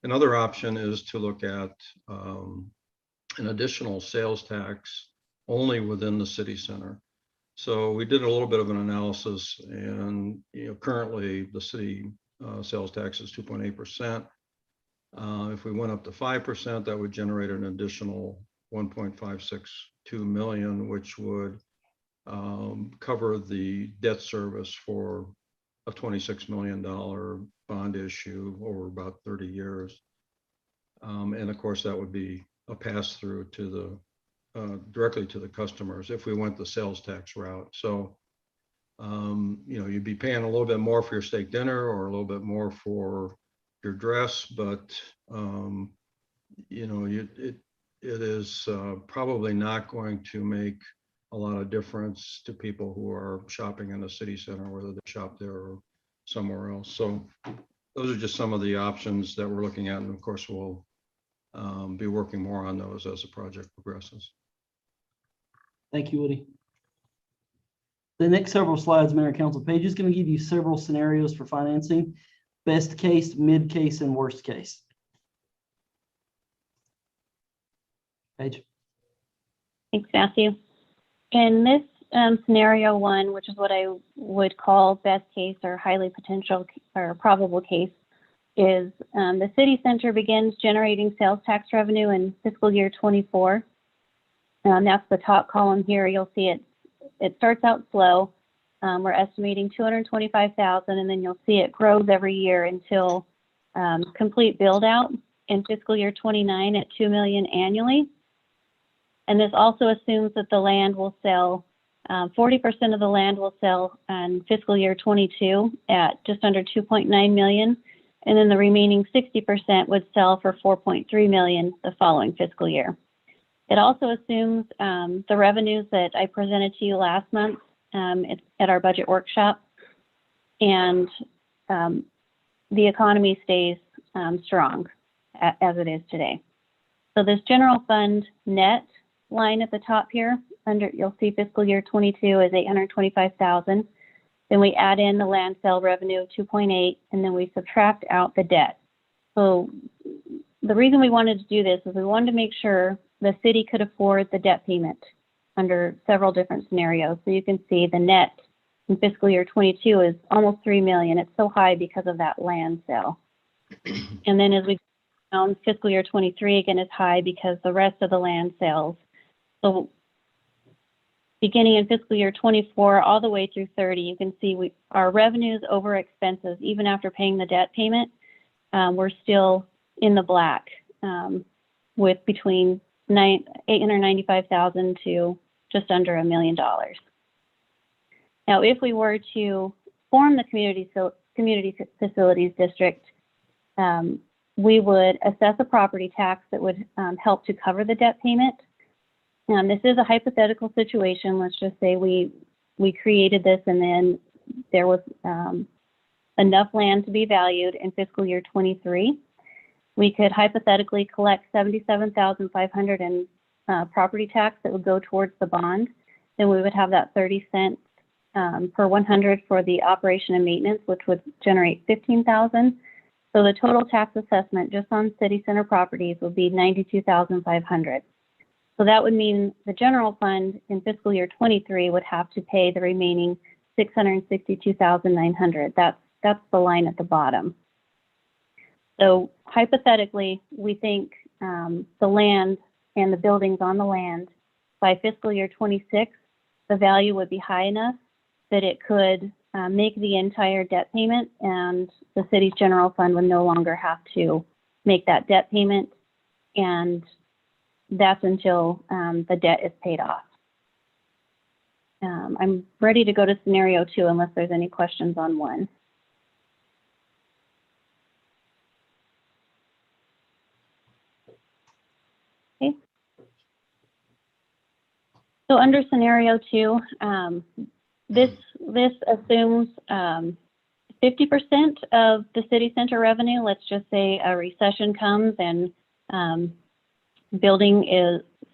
Another option is to look at an additional sales tax only within the city center. So we did a little bit of an analysis, and currently the city sales tax is 2.8%. If we went up to 5%, that would generate an additional 1.562 million, which would cover the debt service for a $26 million bond issue over about 30 years. And of course, that would be a pass through to the directly to the customers if we went the sales tax route. So, you'd be paying a little bit more for your steak dinner or a little bit more for your dress, but it is probably not going to make a lot of difference to people who are shopping in the city center, whether they shop there or somewhere else. So those are just some of the options that we're looking at, and of course we'll be working more on those as the project progresses. Thank you, Woody. The next several slides, Mayor and Council, page is going to give you several scenarios for financing: best case, mid case, and worst case. Paige. Thanks, Matthew. In this scenario one, which is what I would call best case or highly potential or probable case, is the city center begins generating sales tax revenue in fiscal year 24. That's the top column here. You'll see it starts out slow. We're estimating 225,000, and then you'll see it grows every year until complete build out in fiscal year 29 at 2 million annually. And this also assumes that the land will sell, 40% of the land will sell in fiscal year 22 at just under 2.9 million. And then the remaining 60% would sell for 4.3 million the following fiscal year. It also assumes the revenues that I presented to you last month at our budget workshop, and the economy stays strong as it is today. So this general fund net line at the top here, you'll see fiscal year 22 is 825,000. Then we add in the land sale revenue of 2.8, and then we subtract out the debt. So the reason we wanted to do this is we wanted to make sure the city could afford the debt payment under several different scenarios. So you can see the net in fiscal year 22 is almost 3 million. It's so high because of that land sale. And then as we go down, fiscal year 23 again is high because the rest of the land sales. So beginning in fiscal year 24 all the way through 30, you can see our revenues over expenses, even after paying the debt payment, we're still in the black with between 895,000 to just under $1 million. Now, if we were to form the community facilities district, we would assess a property tax that would help to cover the debt payment. This is a hypothetical situation. Let's just say we created this and then there was enough land to be valued in fiscal year 23. We could hypothetically collect $77,500 in property tax that would go towards the bond. Then we would have that 30 cents per 100 for the operation and maintenance, which would generate 15,000. So the total tax assessment just on city center properties would be 92,500. So that would mean the general fund in fiscal year 23 would have to pay the remaining 662,900. That's the line at the bottom. So hypothetically, we think the land and the buildings on the land by fiscal year 26, the value would be high enough that it could make the entire debt payment, and the city's general fund would no longer have to make that debt payment. And that's until the debt is paid off. I'm ready to go to scenario 2 unless there's any questions on 1. Okay. So under scenario 2, this assumes 50% of the city center revenue. Let's just say a recession comes and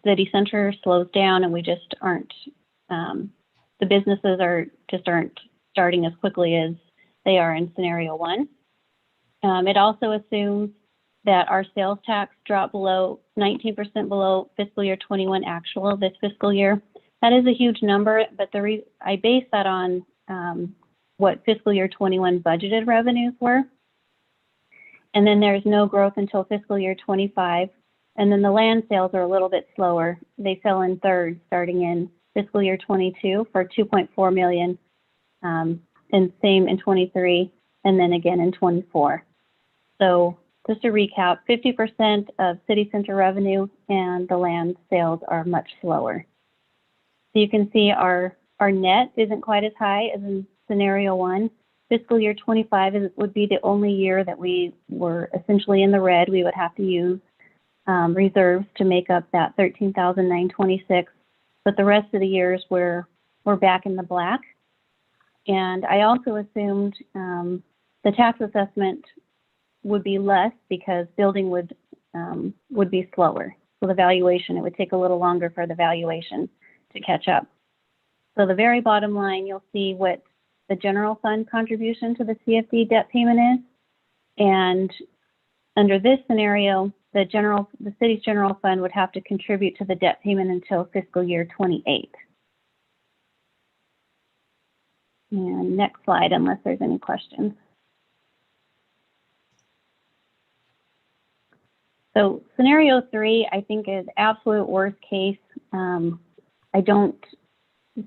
city center slows down, and we just aren't, the businesses aren't starting as quickly as they are in scenario 1. It also assumes that our sales tax drop below 19% below fiscal year 21 actual this fiscal year. That is a huge number, but I base that on what fiscal year 21 budgeted revenues were. And then there's no growth until fiscal year 25. And then the land sales are a little bit slower. They fell in third starting in fiscal year 22 for 2.4 million, and same in 23, and then again in 24. So just to recap, 50% of city center revenue and the land sales are much slower. So you can see our net isn't quite as high as in scenario 1. Fiscal year 25 would be the only year that we were essentially in the red. We would have to use reserves to make up that 13,926. But the rest of the years we're back in the black. And I also assumed the tax assessment would be less because building would be slower. So the valuation, it would take a little longer for the valuation to catch up. So the very bottom line, you'll see what the general fund contribution to the CFD debt payment is. And under this scenario, the city's general fund would have to contribute to the debt payment until fiscal year 28. And next slide, unless there's any questions. So scenario 3, I think, is absolute worst case. I don't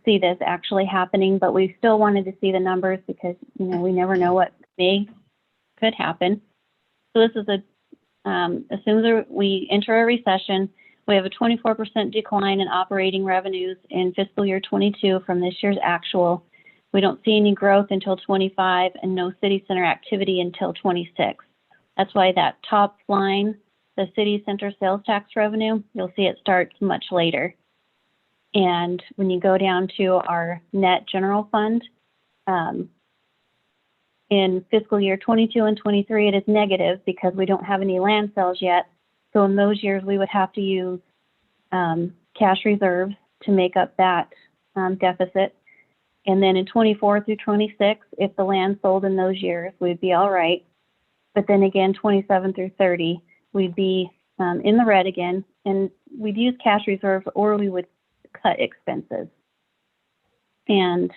see this actually happening, but we still wanted to see the numbers because, we never know what could happen. So this is assumes we enter a recession. We have a 24% decline in operating revenues in fiscal year 22 from this year's actual. We don't see any growth until 25 and no city center activity until 26. That's why that top line, the city center sales tax revenue, you'll see it starts much later. And when you go down to our net general fund, in fiscal year 22 and 23, it is negative because we don't have any land sales yet. So in those years, we would have to use cash reserves to make up that deficit. And then in 24 through 26, if the land sold in those years, we'd be all right. But then again, 27 through 30, we'd be in the red again, and we'd use cash reserves or we would cut expenses. And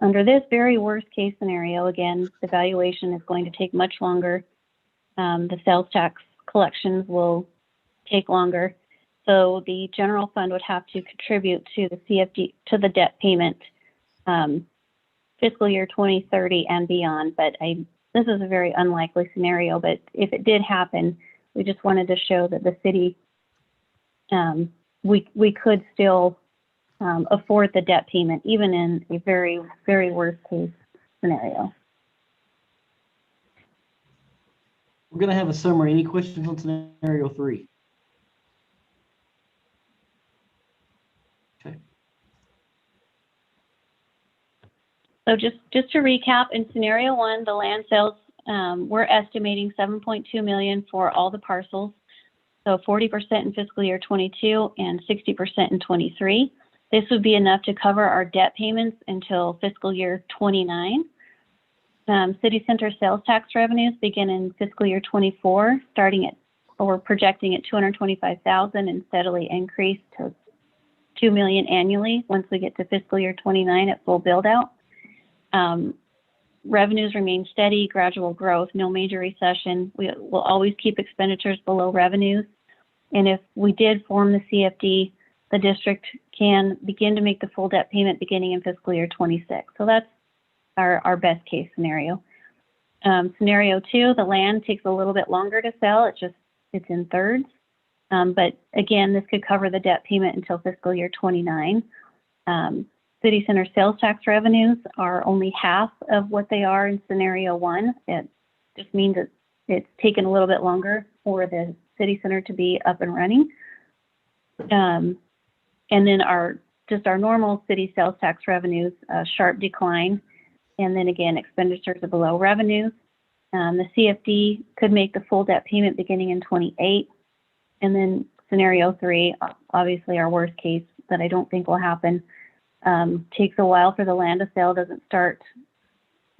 under this very worst case scenario, again, the valuation is going to take much longer. The sales tax collections will take longer. So the general fund would have to contribute to the CFD, to the debt payment, fiscal year 2030 and beyond. But this is a very unlikely scenario, but if it did happen, we just wanted to show that the city, we could still afford the debt payment, even in a very, very worst case scenario. We're going to have a summary. Any questions on scenario 3? Okay. So just to recap, in scenario 1, the land sales, we're estimating 7.2 million for all the parcels. So 40% in fiscal year 22 and 60% in 23. This would be enough to cover our debt payments until fiscal year 29. City center sales tax revenues begin in fiscal year 24, we're projecting at 225,000 and steadily increase to 2 million annually once we get to fiscal year 29 at full build out. revenues remain steady, gradual growth, no major recession. We will always keep expenditures below revenues. And if we did form the CFD, the district can begin to make the full debt payment beginning in fiscal year 26. So that's our best case scenario. Scenario 2, the land takes a little bit longer to sell. It's in thirds. But again, this could cover the debt payment until fiscal year 29. City center sales tax revenues are only half of what they are in scenario 1. It just means that it's taken a little bit longer for the city center to be up and running. And then our normal city sales tax revenues, a sharp decline. And then again, expenditures are below revenues. The CFD could make the full debt payment beginning in 28. And then scenario 3, obviously our worst case that I don't think will happen, takes a while for the land to sell, doesn't start.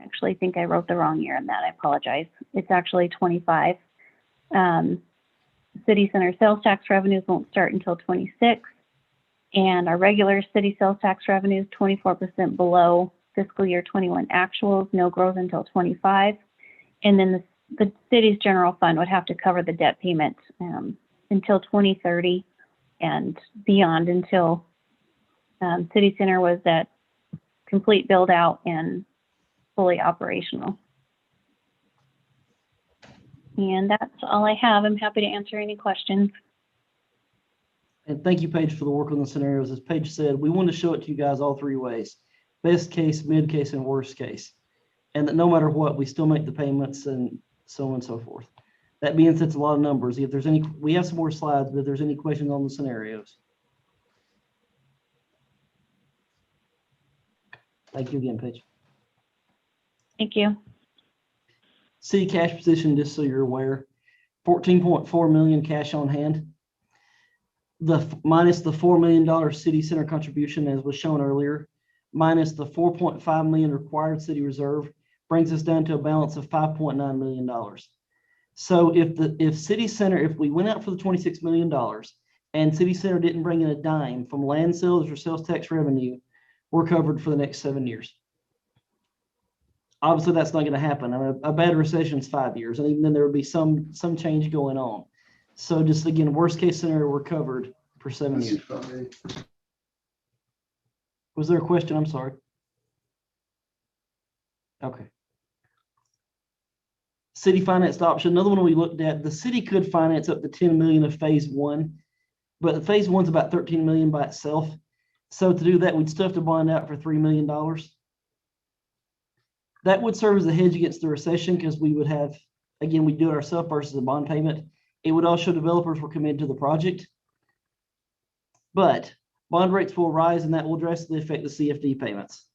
Actually, I think I wrote the wrong year in that. I apologize. It's actually 25. City center sales tax revenues won't start until 26. And our regular city sales tax revenues, 24% below fiscal year 21 actuals, no growth until 25. And then the city's general fund would have to cover the debt payment until 2030 and beyond, until city center was at complete build out and fully operational. And that's all I have. I'm happy to answer any questions. And thank you, Paige, for the work on the scenarios. As Paige said, we want to show it to you guys all 3 ways: best case, mid case, and worst case. And that no matter what, we still make the payments and so on and so forth. That being said, it's a lot of numbers. If there's any, we have some more slides, but if there's any questions on the scenarios. Thank you again, Paige. Thank you. City cash position, just so you're aware, 14.4 million cash on hand. Minus the $4 million city center contribution, as was shown earlier, minus the 4.5 million required city reserve, brings us down to a balance of $5.9 million. So if city center, if we went out for the $26 million and city center didn't bring in a dime from land sales or sales tax revenue, we're covered for the next 7 years. Obviously, that's not going to happen. I mean, a bad recession is 5 years, and even then there would be some change going on. So just again, worst case scenario, we're covered for 7 years. Was there a question? I'm sorry. Okay. City financed option, another one we looked at. The city could finance up to 10 million of phase 1, but phase 1's about 13 million by itself. So to do that, we'd still have to bond out for $3 million. That would serve as a hedge against the recession, because we would have, again, we do it ourselves versus a bond payment. It would also show developers were committed to the project. But bond rates will rise, and that will drastically affect the CFD payments.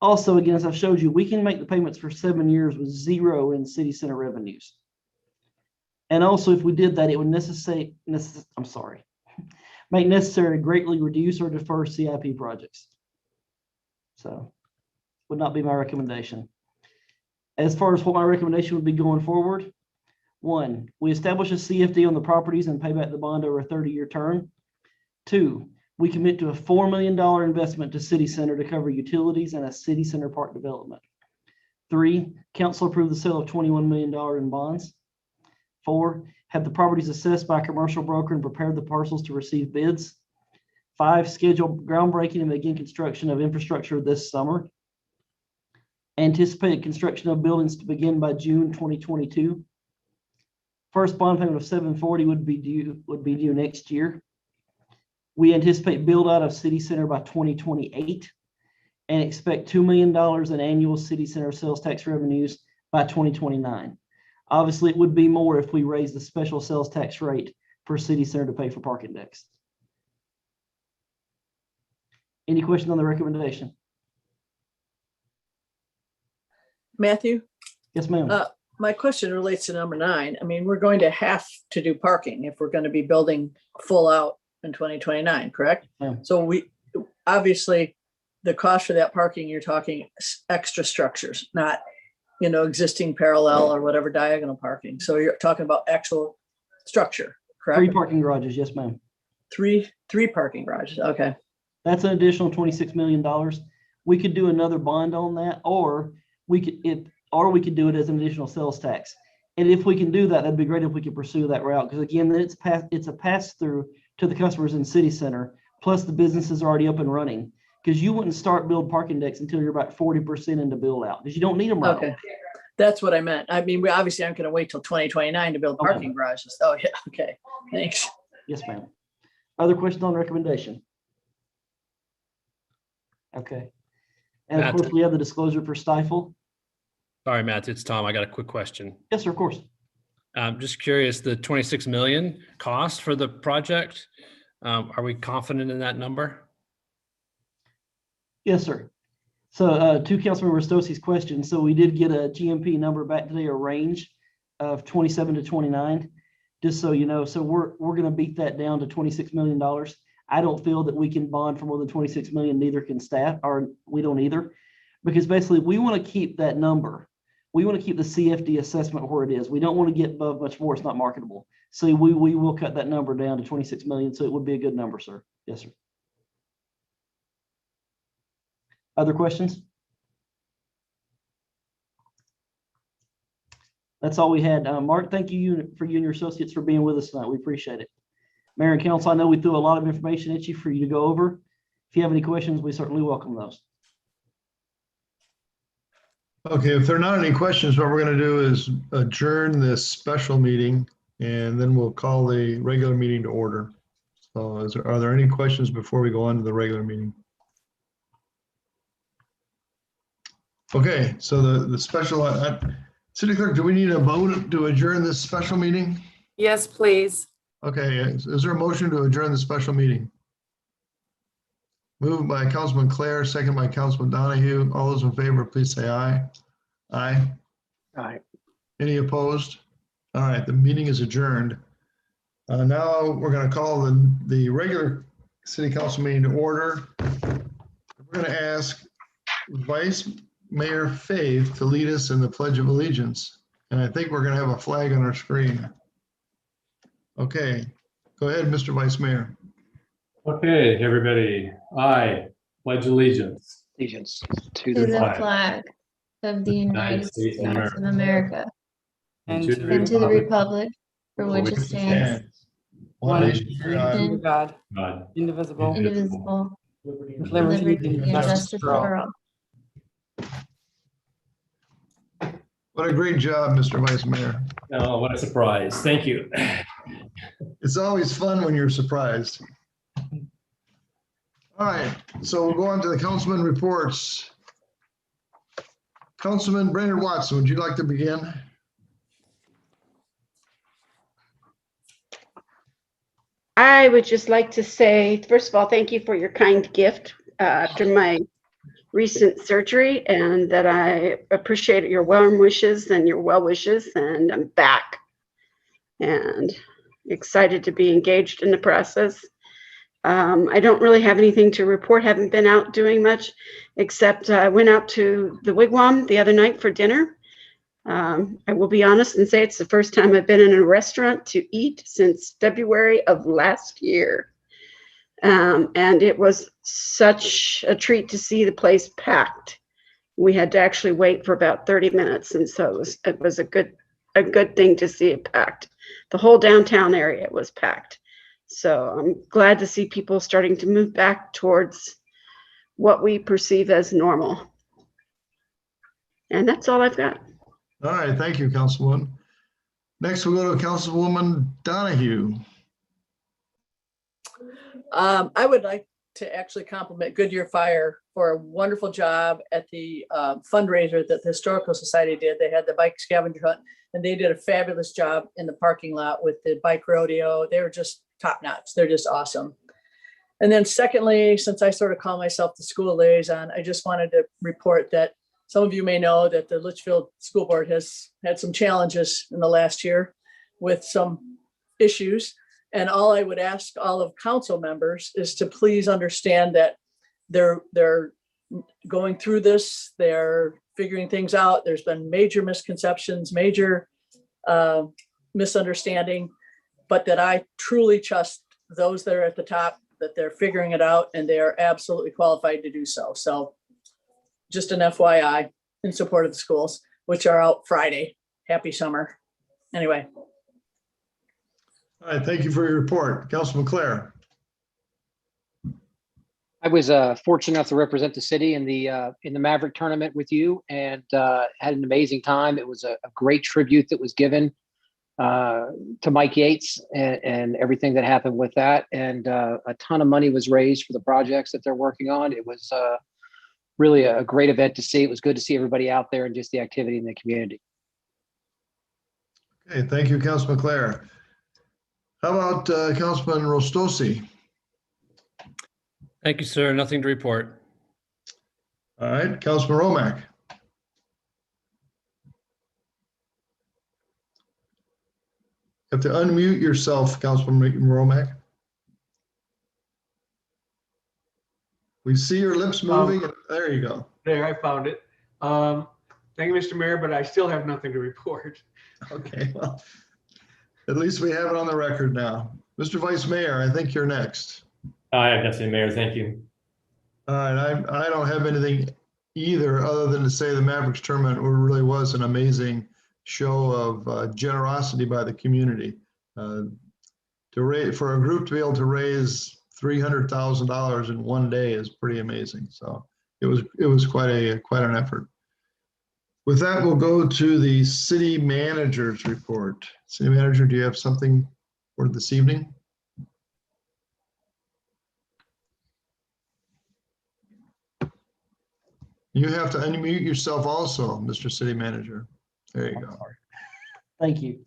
Also, again, as I've showed you, we can make the payments for 7 years with 0 in city center revenues. And also, if we did that, it would make necessary to greatly reduce or defer CIP projects. So, would not be my recommendation. As far as what my recommendation would be going forward, 1, we establish a CFD on the properties and pay back the bond over a 30-year term. 2, we commit to a $4 million investment to city center to cover utilities and a city center park development. 3, council approve the sale of $21 million in bonds. 4, have the properties assessed by a commercial broker and prepare the parcels to receive bids. 5, schedule groundbreaking and begin construction of infrastructure this summer. Anticipate construction of buildings to begin by June 2022. First bond payment of $740 would be due next year. We anticipate build out of city center by 2028 and expect $2 million in annual city center sales tax revenues by 2029. Obviously, it would be more if we raise the special sales tax rate for city center to pay for park index. Any questions on the recommendation? Matthew, Yes, ma'am. my question relates to number 9. I mean, we're going to have to do parking if we're going to be building full out in 2029, correct? Yeah. So we obviously the cost for that parking, you're talking extra structures, not, existing parallel or whatever diagonal parking. So you're talking about actual structure, correct? 3 parking garages, yes, ma'am. Three parking garages. Okay. That's an additional $26 million. We could do another bond on that, or or we could do it as an additional sales tax. And if we can do that, that'd be great if we could pursue that route. Because again, then it's a pass through to the customers in city center, plus the business is already up and running. Because you wouldn't start build parking decks until you're about 40% into build out, because you don't need them right Okay, away. that's what I meant. I mean, we obviously aren't going to wait till 2029 to build parking garages. Oh, yeah, okay, thanks. Yes, ma'am. Other questions on the recommendation? Okay. And of Matt. course, we have the disclosure for Stifle. Sorry, Matthew, it's Tom. I got a quick question. Yes, sir, of course. I'm just curious, the 26 million cost for the project, are we confident in that number? Yes, sir. So to Councilmember Stosey's question, so we did get a GMP number back today, a range of 27 to 29, just so you know. So we're going to beat that down to $26 million. I don't feel that we can bond for more than 26 million, neither can staff, or we don't either, because basically we want to keep that number. We want to keep the CFD assessment where it is. We don't want to get above much more. It's not marketable. So we will cut that number down to 26 million. So it would be a good number, sir. Yes, sir. Other questions? That's all we had. Mark, thank you for you and your associates for being with us tonight. We appreciate it. Mayor and council, I know we threw a lot of information at you for you to go over. If you have any questions, we certainly welcome those. Okay, if there are not any questions, what we're going to do is adjourn this special meeting, and then we'll call the regular meeting to order. So are there any questions before we go on to the regular meeting? Okay, so the special, City Clerk, do we need a vote to adjourn this special meeting? Yes, please. Okay, is there a motion to adjourn the special meeting? Moved by Councilman Clare, second by Councilman Donahue. All those in favor, please say aye. Aye. Aye. Any opposed? All right, the meeting is adjourned. Now we're going to call the regular city council meeting to order. We're going to ask Vice Mayor Faith to lead us in the Pledge of Allegiance. And I think we're going to have a flag on our screen. Okay, go ahead, Mr. Vice Mayor. Okay, everybody, I pledge allegiance Allegiance to To the the flag flag of the United States of America and and to the republic for which it stands, One nation under God, nation, God, God, indivisible, indivisible, with with liberty liberty and justice for all. What a great job, Mr. Vice Mayor. Oh, what a surprise. Thank you. It's always fun when you're surprised. All right, so we'll go on to the councilman reports. Councilman Brainerd Watson, would you like to begin? I would just like to say, first of all, thank you for your kind gift after my recent surgery, and that I appreciate your warm wishes and your well wishes, and I'm back and excited to be engaged in the process. I don't really have anything to report. Haven't been out doing much, except I went out to the Wigwam the other night for dinner. I will be honest and say it's the first time I've been in a restaurant to eat since February of last year. And it was such a treat to see the place packed. We had to actually wait for about 30 minutes. And so it was a good thing to see it packed. The whole downtown area was packed. So I'm glad to see people starting to move back towards what we perceive as normal. And that's all I've got. All right, thank you, Councilwoman. Next, we'll go to Councilwoman Donahue. I would like to actually compliment Goodyear Fire for a wonderful job at the fundraiser that the Historical Society did. They had the bike scavenger hunt, and they did a fabulous job in the parking lot with the bike rodeo. They were just top notch. They're just awesome. And then secondly, since I sort of call myself the school liaison, I just wanted to report that some of you may know that the Litchfield School Board has had some challenges in the last year with some issues. And all I would ask all of council members is to please understand that they're going through this, they're figuring things out. There's been major misconceptions, major misunderstanding, but that I truly trust those that are at the top, that they're figuring it out and they are absolutely qualified to do so. So just an FYI. in support of the schools, which are out Friday. Happy summer. Anyway. All right, thank you for your report. Councilman Clare. I was fortunate enough to represent the city in the Maverick tournament with you, and had an amazing time. It was a great tribute that was given to Mike Yates and everything that happened with that. And a ton of money was raised for the projects that they're working on. It was really a great event to see. It was good to see everybody out there and just the activity in the community. Okay, thank you, Councilman Clare. How about Councilman Rostosi? Thank you, sir. Nothing to report. All right, Councilman Romack. You have to unmute yourself, Councilman Romack. We see your lips moving. There you go. There, I found it. Thank you, Mr. Mayor, but I still have nothing to report. Okay, well, at least we have it on the record now. Mr. Vice Mayor, I think you're next. I have nothing, Mayor. Thank you. All right, I don't have anything either, other than to say the Mavericks tournament really was an amazing show of generosity by the community. For a group to be able to raise $300,000 in one day is pretty amazing. So it was quite an effort. With that, we'll go to the city manager's report. City manager, do you have something for this evening? You have to unmute yourself also, Mr. City Manager. There you go. Thank you.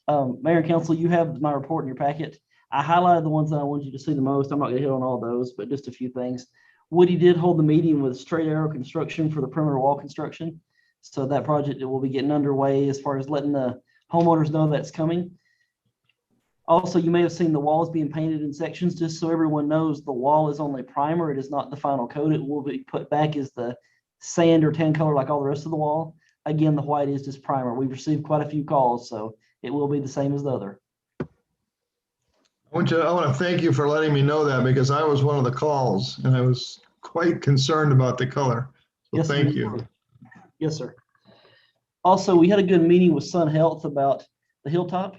Mayor and Council, you have my report in your packet. I highlighted the ones that I wanted you to see the most. I'm not gonna hit on all those, but just a few things. Woody did hold the meeting with Straight Arrow Construction for the perimeter wall construction. So that project will be getting underway as far as letting the homeowners know that's coming. Also, you may have seen the walls being painted in sections, just so everyone knows the wall is only primer. It is not the final coat. It will be put back as the sand or tan color like all the rest of the wall. Again, the white is just primer. We've received quite a few calls, so it will be the same as the other. I want to thank you for letting me know that, because I was one of the calls and I was quite concerned about the color. So Yes, thank sir. you. Yes, sir. Also, we had a good meeting with Sun Health about the Hilltop,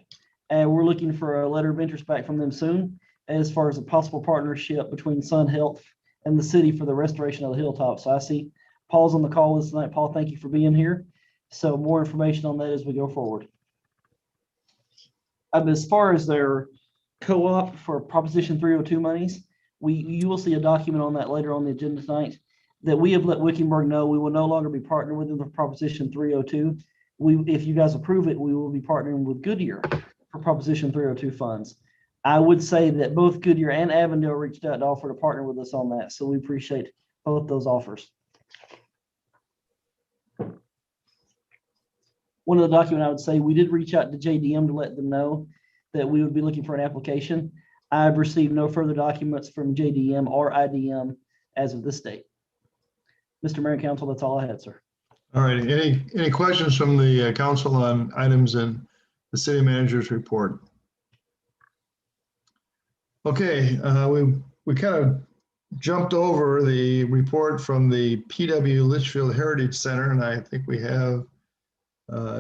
and we're looking for a letter of interest back from them soon as far as a possible partnership between Sun Health and the city for the restoration of the Hilltop. So I see Paul's on the call this night. Paul, thank you for being here. So more information on that as we go forward. As far as their co-op for Proposition 302 monies, you will see a document on that later on the agenda tonight that we have let Wickenburg know we will no longer be partnering with them for Proposition 302. If you guys approve it, we will be partnering with Goodyear for Proposition 302 funds. I would say that both Goodyear and Avondale reached out to offer to partner with us on that. So we appreciate both those offers. One of the documents I would say, we did reach out to JDM to let them know that we would be looking for an application. I've received no further documents from JDM or IDM as of this date. Mr. Mayor and Council, that's all I had, sir. All right. Any questions from the council on items in the city manager's report? Okay, we kind of jumped over the report from the PW Litchfield Heritage Center, and I think we have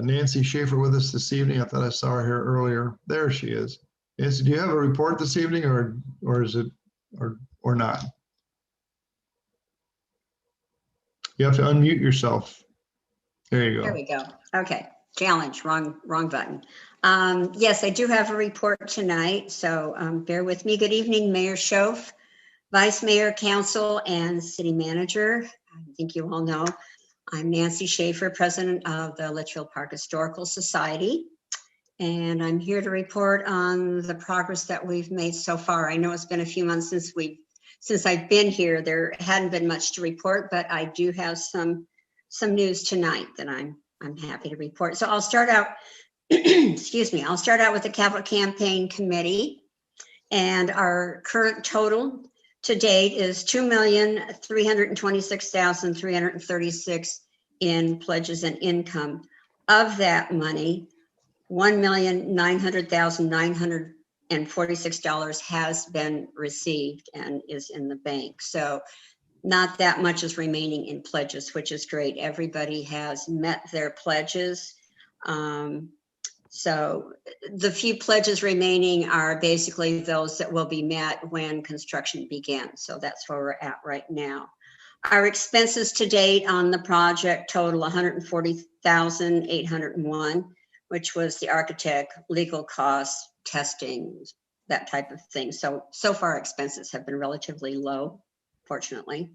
Nancy Schaefer with us this evening. I thought I saw her here earlier. There she is. Nancy, do you have a report this evening, or is it or not? You have to unmute yourself. There you go. There we go. Okay. Challenge, wrong button. Yes, I do have a report tonight, so bear with me. Good evening, Mayor Schoaf, Vice Mayor, Council, and City Manager. I think you all know I'm Nancy Schaefer, President of the Litchfield Park Historical Society, and I'm here to report on the progress that we've made so far. I know it's been a few months since I've been here. There hadn't been much to report, but I do have some news tonight that I'm happy to report. So I'll start out, excuse me, I'll start out with the Capital Campaign Committee, and our current total to date is $2,326,336 in pledges and income. Of that money, $1,900,946 has been received and is in the bank. So not that much is remaining in pledges, which is great. Everybody has met their pledges. So the few pledges remaining are basically those that will be met when construction begins. So that's where we're at right now. Our expenses to date on the project total $140,801, which was the architect, legal costs, testing, that type of thing. So far expenses have been relatively low, fortunately.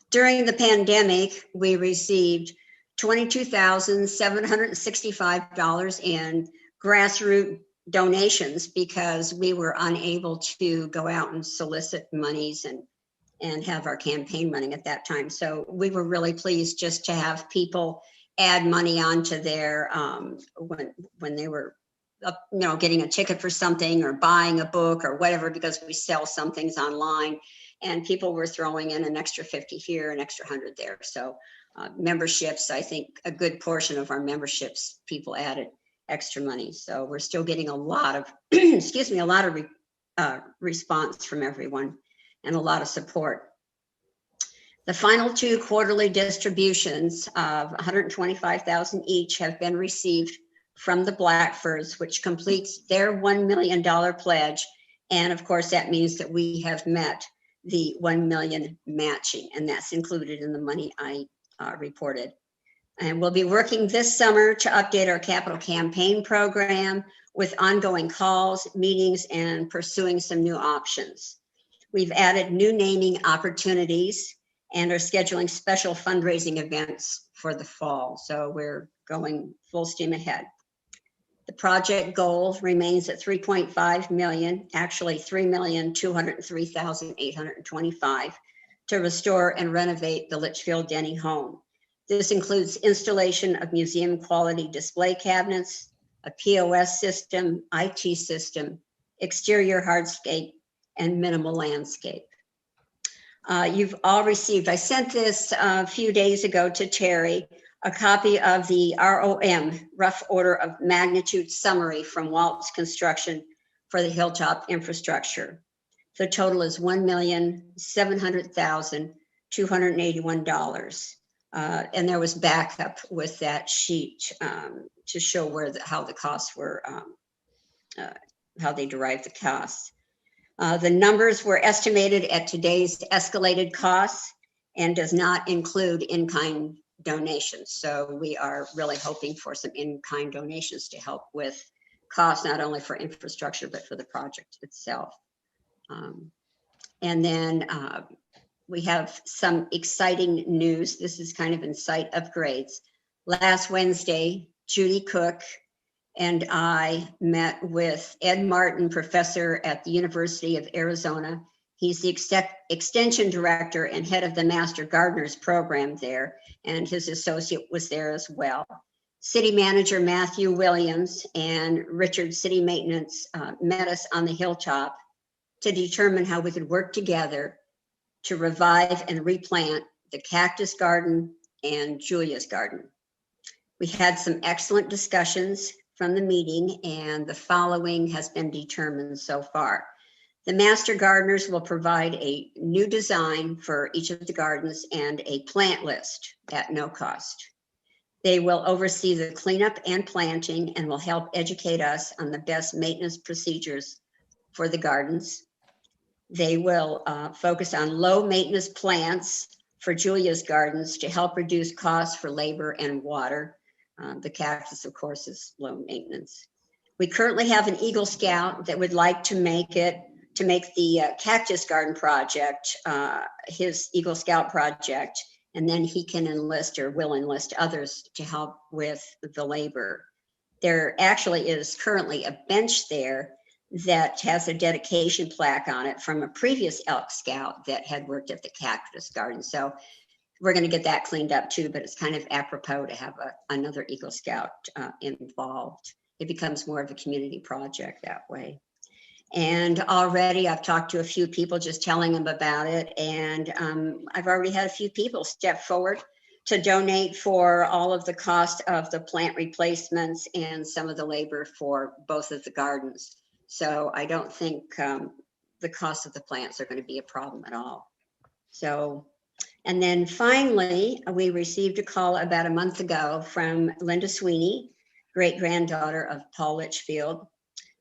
During the pandemic, we received $22,765 in grassroots donations because we were unable to go out and solicit monies and have our campaign running at that time. So we were really pleased just to have people add money onto their, when they were, getting a ticket for something or buying a book or whatever, because we sell some things online, and people were throwing in an extra 50 here, an extra 100 there. So memberships, I think a good portion of our memberships, people added extra money. So we're still getting a lot of, excuse me, a lot of response from everyone and a lot of support. The final two quarterly distributions of $125,000 each have been received from the Blackfords, which completes their $1 million pledge. And of course, that means that we have met the 1 million matching, and that's included in the money I reported. And we'll be working this summer to update our capital campaign program with ongoing calls, meetings, and pursuing some new options. We've added new naming opportunities and are scheduling special fundraising events for the fall. So we're going full steam ahead. The project goal remains at 3.5 million, actually 3,203,825 to restore and renovate the Litchfield Denny home. This includes installation of museum quality display cabinets, a POS system, IT system, exterior hardscape, and minimal landscape. You've all received, I sent this a few days ago to Terry, a copy of the ROM, rough order of magnitude summary from Waltz Construction for the Hilltop infrastructure. The total is $1,700,281. And there was backup with that sheet to show how the costs were, how they derived the costs. The numbers were estimated at today's escalated costs and does not include in-kind donations. So we are really hoping for some in-kind donations to help with costs, not only for infrastructure, but for the project itself. And then we have some exciting news. This is kind of in site upgrades. Last Wednesday, Judy Cook and I met with Ed Martin, professor at the University of Arizona. He's the extension director and head of the Master Gardeners program there, and his associate was there as well. City manager Matthew Williams and Richard City Maintenance met us on the Hilltop to determine how we could work together to revive and replant the Cactus Garden and Julia's Garden. We had some excellent discussions from the meeting, and the following has been determined so far. The Master Gardeners will provide a new design for each of the gardens and a plant list at no cost. They will oversee the cleanup and planting and will help educate us on the best maintenance procedures for the gardens. They will focus on low maintenance plants for Julia's Gardens to help reduce costs for labor and water. The cactus, of course, is low maintenance. We currently have an Eagle Scout that would like to make the Cactus Garden project his Eagle Scout project, and then he can enlist or will enlist others to help with the labor. There actually is currently a bench there that has a dedication plaque on it from a previous Elk Scout that had worked at the Cactus Garden. So we're going to get that cleaned up too, but it's kind of apropos to have another Eagle Scout involved. It becomes more of a community project that way. And already I've talked to a few people just telling them about it. And I've already had a few people step forward to donate for all of the cost of the plant replacements and some of the labor for both of the gardens. So I don't think the cost of the plants are going to be a problem at all. So And then finally, we received a call about a month ago from Linda Sweeney, great-granddaughter of Paul Litchfield.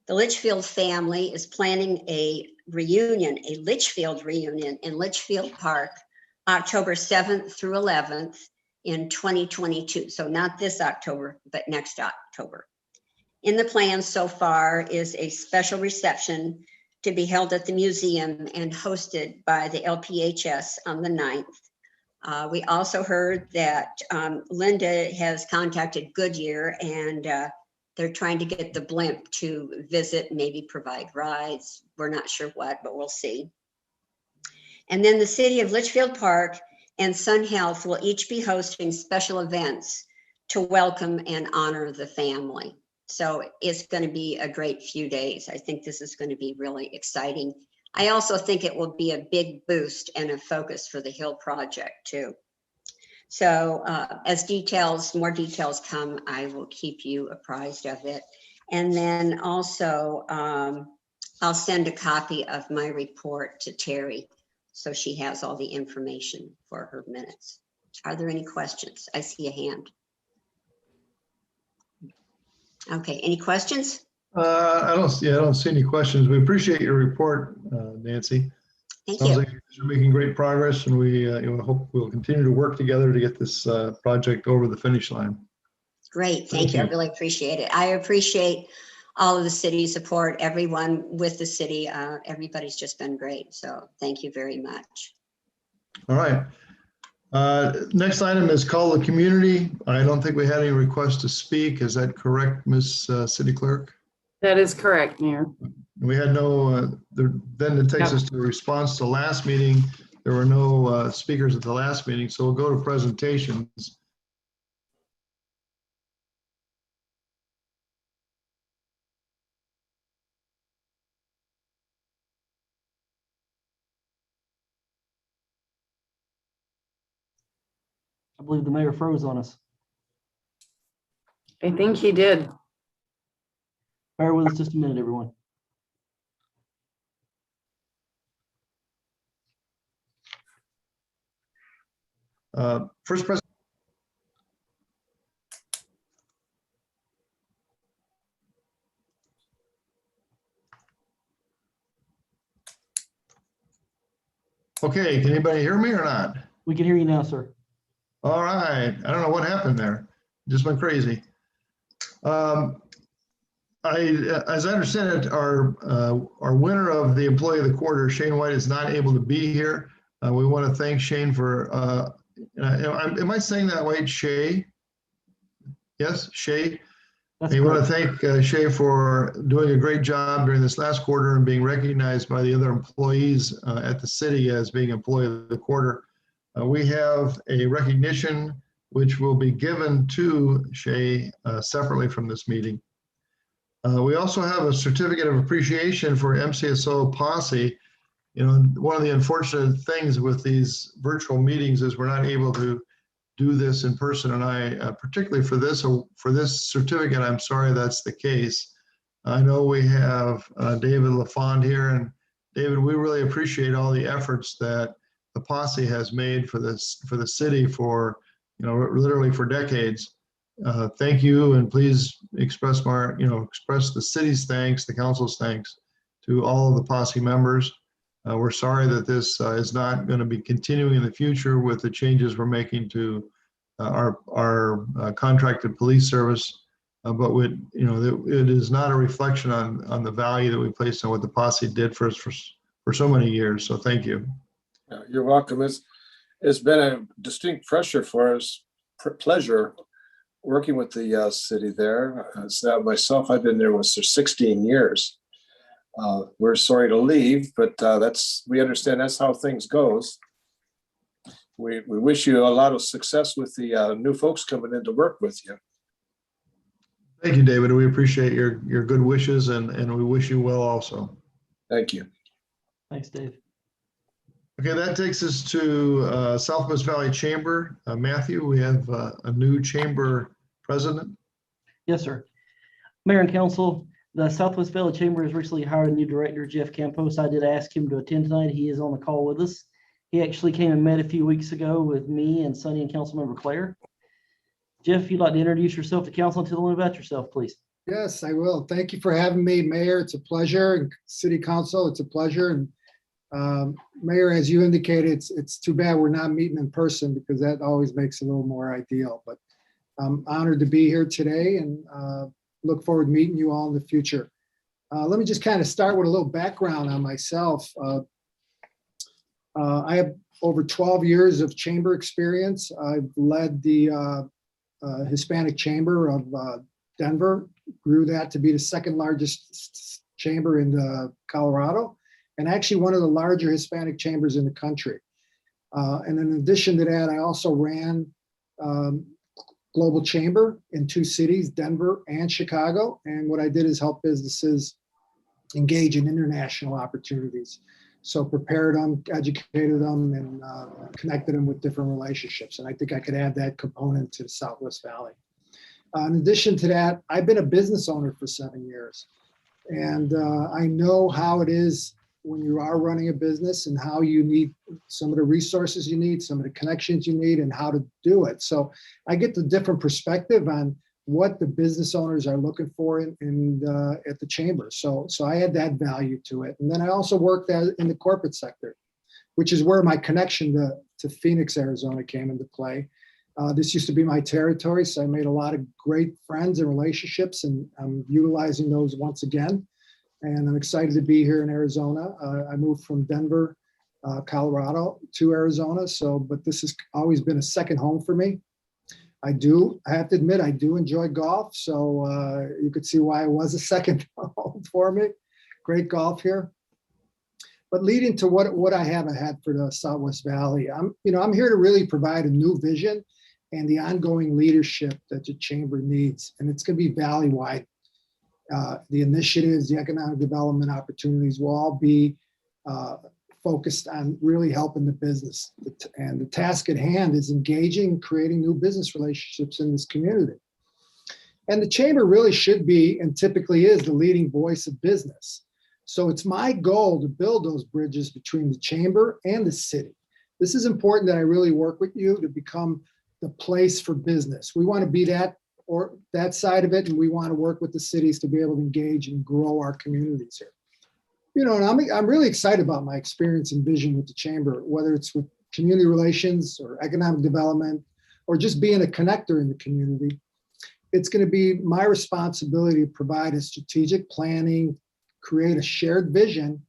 The Litchfield family is planning a reunion, a Litchfield reunion in Litchfield Park, October 7th through 11th in 2022. So not this October, but next October. In the plans so far is a special reception to be held at the museum and hosted by the LPHS on the 9th. We also heard that Linda has contacted Goodyear and they're trying to get the blimp to visit, maybe provide rides. We're not sure what, but we'll see. And then the city of Litchfield Park and Sun Health will each be hosting special events to welcome and honor the family. So it's going to be a great few days. I think this is going to be really exciting. I also think it will be a big boost and a focus for the Hill Project too. So as more details come, I will keep you apprised of it. And then also, I'll send a copy of my report to Terry so she has all the information for her minutes. Are there any questions? I see a hand. Okay, any questions? I don't see any questions. We appreciate your report, Nancy. Thank Sounds you. like you're making great progress, and we hope we'll continue to work together to get this project over the finish line. Great, thank you. I really appreciate it. I appreciate all of the city support, everyone with the city. Everybody's just been great. So thank you very much. All right. Next item is call the community. I don't think we had any requests to speak. Is that correct, Ms. City Clerk? That is correct, Mayor. We had no, then it takes us to the response to last meeting. There were no speakers at the last meeting, so we'll go to presentations. I believe the mayor froze on us. I think he did. Bear with us just a minute, everyone. First presentation. Okay, can anybody hear me or not? We can hear you now, sir. All right. I don't know what happened there. Just went crazy. As I understand it, our winner of the Employee of the Quarter, Shane White, is not able to be here. We want to thank Shane for, am I saying that right, Shay? Yes, Shay? We want to thank Shay for doing a great job during this last quarter and being recognized by the other employees at the city as being Employee of the Quarter. We have a recognition which will be given to Shay separately from this meeting. We also have a certificate of appreciation for MCSO Posse. You know, one of the unfortunate things with these virtual meetings is we're not able to do this in person, and I particularly for this certificate, I'm sorry that's the case. I know we have David LaFond here, and David, we really appreciate all the efforts that the Posse has made for the city for, literally for decades. Thank you, and please express express the city's thanks, the council's thanks to all of the Posse members. We're sorry that this is not going to be continuing in the future with the changes we're making to our contracted police service, but it is not a reflection on the value that we place on what the Posse did for us for so many years. So thank you. You're welcome. It's been a distinct pleasure for us, working with the city there. Myself, I've been there for 16 years. We're sorry to leave, but we understand that's how things goes. We wish you a lot of success with the new folks coming in to work with you. Thank you, David. We appreciate your good wishes, and we wish you well also. Thank you. Thanks, Dave. Okay, that takes us to Southwest Valley Chamber. Matthew, we have a new chamber president. Yes, sir. Mayor and council, the Southwest Valley Chamber has recently hired a new director, Jeff Campos. I did ask him to attend tonight. He is on the call with us. He actually came and met a few weeks ago with me and Sonny and Councilmember Claire. Jeff, if you'd like to introduce yourself to council and tell them about yourself, please. Yes, I will. Thank you for having me, Mayor. It's a pleasure. And City Council, it's a pleasure. And Mayor, as you indicated, it's too bad we're not meeting in person because that always makes it a little more ideal. But I'm honored to be here today and look forward to meeting you all in the future. Let me just kind of start with a little background on myself. I have over 12 years of chamber experience. I've led the Hispanic Chamber of Denver, grew that to be the second largest chamber in Colorado, and actually one of the larger Hispanic chambers in the country. And in addition to that, I also ran Global Chamber in 2 cities, Denver and Chicago. And what I did is help businesses engage in international opportunities. So prepared them, educated them, and connected them with different relationships. And I think I could add that component to the Southwest Valley. In addition to that, I've been a business owner for 7 years. And I know how it is when you are running a business and how you need some of the resources you need, some of the connections you need, and how to do it. So I get the different perspective on what the business owners are looking for at the chamber. So I add that value to it. And then I also worked in the corporate sector, which is where my connection to Phoenix, Arizona came into play. This used to be my territory, so I made a lot of great friends and relationships, and I'm utilizing those once again. And I'm excited to be here in Arizona. I moved from Denver, Colorado to Arizona. But this has always been a second home for me. I have to admit, I do enjoy golf. So you could see why it was a second home for me. Great golf here. But leading to what I have ahead for the Southwest Valley, I'm here to really provide a new vision and the ongoing leadership that the chamber needs. And it's going to be valley-wide. The initiatives, the economic development opportunities will all be focused on really helping the business. And the task at hand is engaging, creating new business relationships in this community. And the chamber really should be, and typically is, the leading voice of business. So it's my goal to build those bridges between the chamber and the city. This is important that I really work with you to become the place for business. We want to be that side of it, and we want to work with the cities to be able to engage and grow our communities here. And I'm really excited about my experience and vision with the chamber, whether it's with community relations or economic development, or just being a connector in the community. It's going to be my responsibility to provide a strategic planning, create a shared vision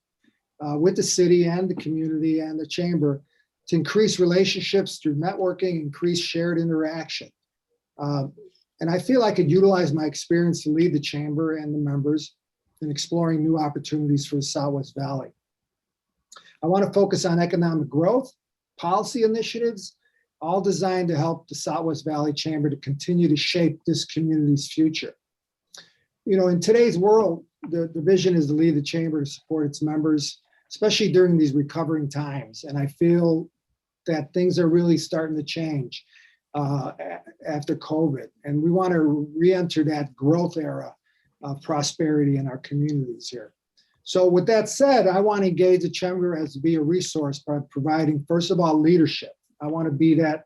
with the city and the community and the chamber to increase relationships through networking, increase shared interaction. And I feel I could utilize my experience to lead the chamber and the members in exploring new opportunities for the Southwest Valley. I want to focus on economic growth, policy initiatives, all designed to help the Southwest Valley Chamber to continue to shape this community's future. In today's world, the vision is to lead the chamber to support its members, especially during these recovering times. And I feel that things are really starting to change after COVID. And we want to re-enter that growth era of prosperity in our communities here. So with that said, I want to engage the chamber as to be a resource by providing, first of all, leadership. I want to be that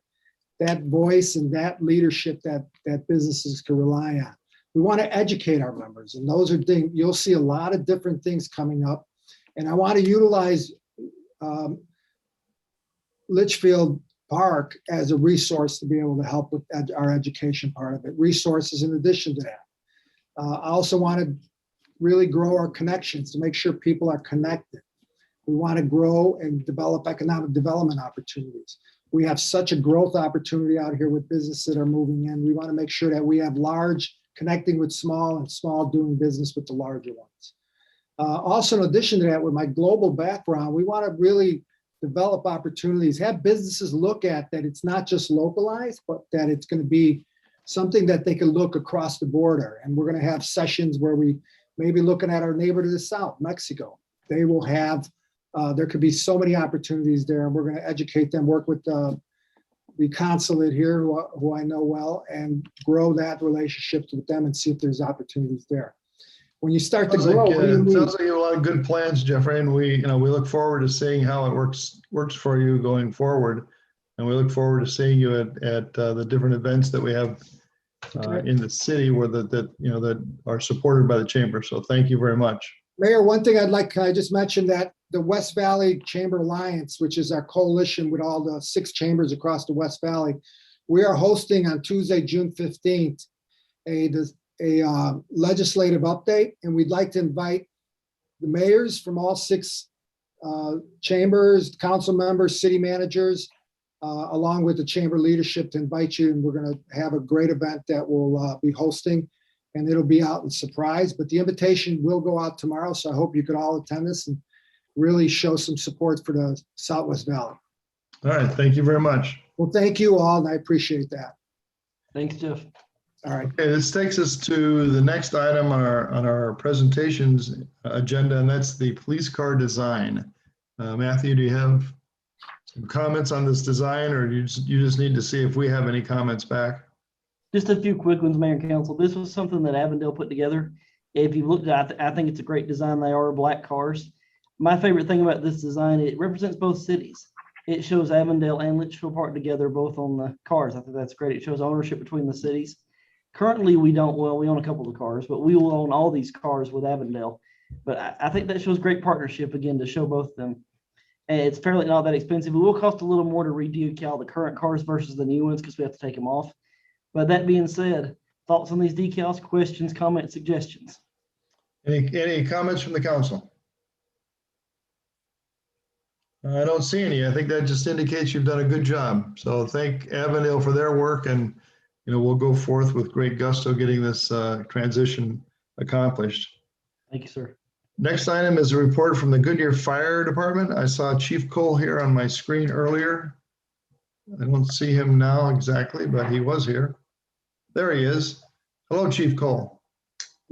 voice and that leadership that businesses can rely on. We want to educate our members, and those are things, you'll see a lot of different things coming up. And I want to utilize Litchfield Park as a resource to be able to help with our education part of it, resources in addition to that. I also want to really grow our connections to make sure people are connected. We want to grow and develop economic development opportunities. We have such a growth opportunity out here with businesses that are moving in. We want to make sure that we have large connecting with small and small doing business with the larger ones. Also, in addition to that, with my global background, we want to really develop opportunities, have businesses look at that it's not just localized, but that it's going to be something that they can look across the border. And we're going to have sessions where we may be looking at our neighbor to the south, Mexico. They will have, there could be so many opportunities there, and we're going to educate them, work with the consulate here, who I know well, and grow that relationship with them and see if there's opportunities there. when you start to Sounds grow, like, what do you it need? sounds like you have a lot of good plans, Jeffrey, and we look forward to seeing how it works for you going forward. And we look forward to seeing you at the different events that we have in the city where that are supported by the chamber. So thank you very much. Mayor, one thing I just mentioned that the West Valley Chamber Alliance, which is our coalition with all the 6 chambers across the West Valley, we are hosting on Tuesday, June 15th, a legislative update, and we'd like to invite the mayors from all 6 chambers, council members, city managers, along with the chamber leadership to invite you. And we're going to have a great event that we'll be hosting, and it'll be out in surprise, but the invitation will go out tomorrow. So I hope you could all attend this and really show some support for the Southwest Valley. All right. Thank you very much. Well, thank you all, and I appreciate that. Thanks, Jeff. All right. Okay, this takes us to the next item on our presentations agenda, and that's the police car design. Matthew, do you have some comments on this design, or you just need to see if we have any comments back? Just a few quick ones, Mayor and Council. This was something that Avondale put together. If you looked at it, I think it's a great design. They are black cars. My favorite thing about this design, it represents both cities. It shows Avondale and Litchfield Park together, both on the cars. I think that's great. It shows ownership between the cities. Currently, we own a couple of cars, but we will own all these cars with Avondale. But I think that shows great partnership, again, to show both of them. And it's fairly not that expensive. It will cost a little more to redecal the current cars versus the new ones because we have to take them off. But that being said, thoughts on these decals, questions, comments, suggestions? Any comments from the council? I don't see any. I think that just indicates you've done a good job. So thank Avondale for their work, and we'll go forth with great gusto getting this transition accomplished. Thank you, sir. Next item is a report from the Goodyear Fire Department. I saw Chief Cole here on my screen earlier. I don't see him now exactly, but he was here. There he is. Hello, Chief Cole.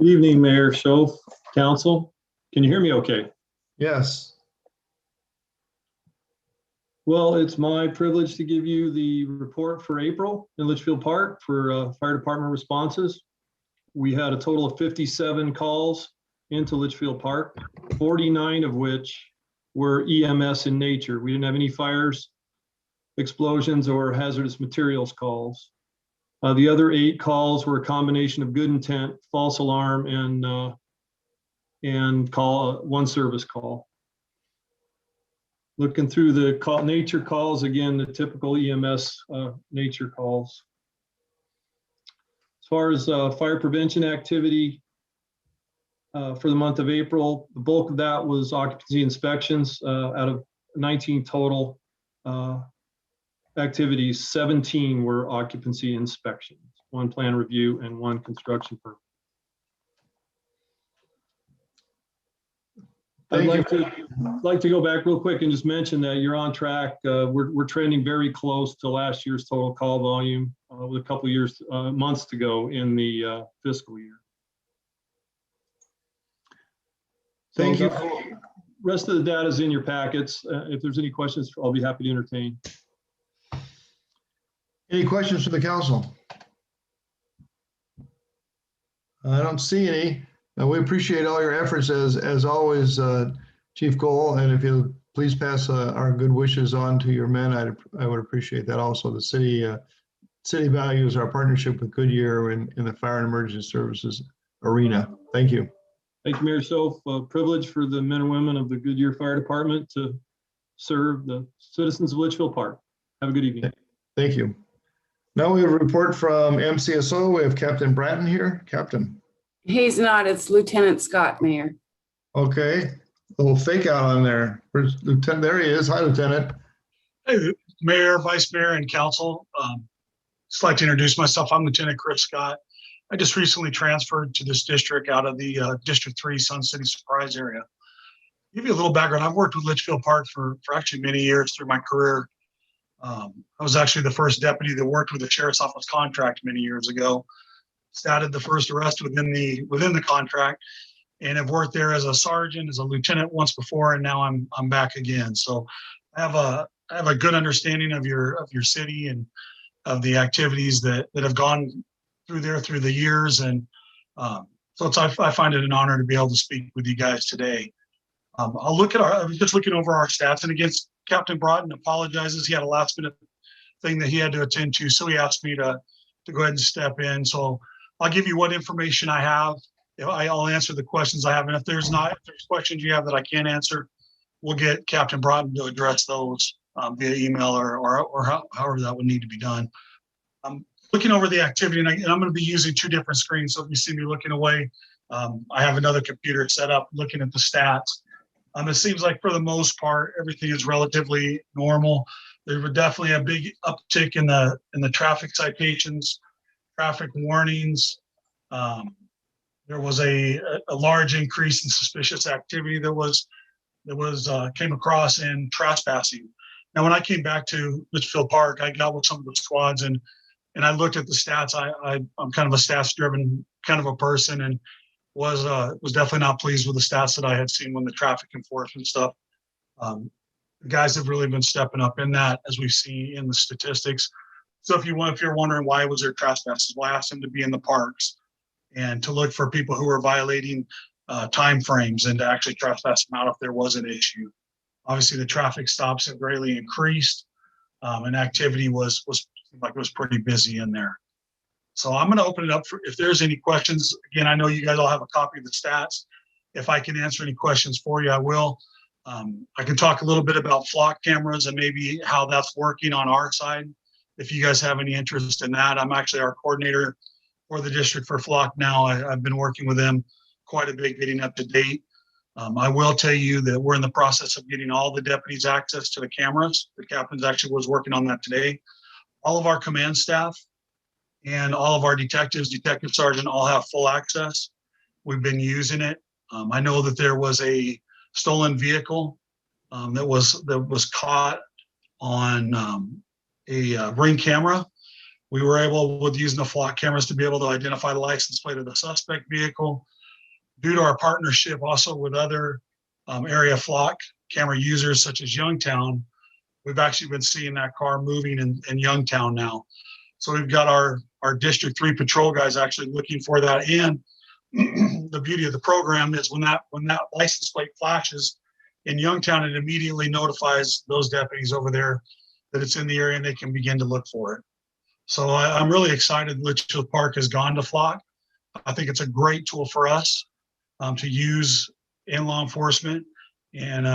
Good evening, Mayor Schoaf, Council. Can you hear me okay? Yes. Well, it's my privilege to give you the report for April in Litchfield Park for fire department responses. We had a total of 57 calls into Litchfield Park, 49 of which were EMS in nature. We didn't have any fires, explosions, or hazardous materials calls. The other 8 calls were a combination of good intent, false alarm, and one service call. Looking through the nature calls, again, the typical EMS nature calls. As far as fire prevention activity for the month of April, the bulk of that was occupancy inspections. Out of 19 total activities, 17 were occupancy inspections, 1 plan review and 1 construction permit. I'd like to go back real quick and just mention that you're on track. We're trending very close to last year's total call volume with a couple of months to go in the fiscal year. Thank you. Rest of the data is in your packets. If there's any questions, I'll be happy to entertain. Any questions from the council? I don't see any. We appreciate all your efforts as always, Chief Cole, and if you'll please pass our good wishes on to your men, I would appreciate that also. The city values our partnership with Goodyear in the fire and emergency services arena. Thank you. Thank you, Mayor Schoaf. A privilege for the men and women of the Goodyear Fire Department to serve the citizens of Litchfield Park. Have a good evening. Thank you. Now we have a report from MCSO. We have Captain Bratton here. Captain. He's not, it's Lieutenant Scott, Mayor. Okay, a little fake out on there. Where's Lieutenant? There he is. Hi, Lieutenant. Hey, Mayor, Vice Mayor, and Council. Just like to introduce myself. I'm Lieutenant Chris Scott. I just recently transferred to this district out of the District 3 Sun City Surprise area. Give you a little background. I've worked with Litchfield Park for actually many years through my career. I was actually the first deputy that worked with the Sheriff's Office contract many years ago. Started the first arrest within the contract, and have worked there as a sergeant, as a lieutenant once before, and now I'm back again. So I have a good understanding of your city and of the activities that have gone through there through the years, and so So I find it an honor to be able to speak with you guys today. I was just looking over our stats, and again, Captain Broughton apologizes. He had a last minute thing that he had to attend to, so he asked me to go ahead and step in. So I'll give you what information I have. I'll answer the questions I have, and if there's questions you have that I can't answer, we'll get Captain Broughton to address those via email or however that would need to be done. Looking over the activity, and I'm going to be using two different screens. So if you see me looking away, I have another computer set up looking at the stats. It seems like for the most part, everything is relatively normal. There was definitely a big uptick in the traffic citations, traffic warnings. There was a large increase in suspicious activity that came across in trespassing. Now, when I came back to Litchfield Park, I got with some of the squads and I looked at the stats. I'm kind of a stats-driven kind of a person, and was definitely not pleased with the stats that I had seen when the traffic enforcement stuff. The guys have really been stepping up in that, as we see in the statistics. So if you're wondering why was there trespasses, well, I asked them to be in the parks and to look for people who were violating timeframes and to actually trespass them out if there was an issue. Obviously, the traffic stops have greatly increased, and activity was like it was pretty busy in there. So I'm going to open it up for if there's any questions. Again, I know you guys all have a copy of the stats. If I can answer any questions for you, I will. I can talk a little bit about flock cameras and maybe how that's working on our side. If you guys have any interest in that, I'm actually our coordinator for the district for flock now. I've been working with them quite a bit, getting up to date. I will tell you that we're in the process of getting all the deputies access to the cameras. The captain's actually was working on that today. All of our command staff and all of our detectives, detective sergeant, all have full access. We've been using it. I know that there was a stolen vehicle that was caught on a Ring camera. We were able, with using the flock cameras, to be able to identify the license plate of the suspect vehicle. Due to our partnership also with other area flock camera users such as Youngtown, we've actually been seeing that car moving in Youngtown now. So we've got our District 3 patrol guys actually looking for that. And the beauty of the program is when that license plate flashes in Youngtown, it immediately notifies those deputies over there that it's in the area and they can begin to look for it. So I'm really excited Litchfield Park has gone to flock. I think it's a great tool for us to use in law enforcement. And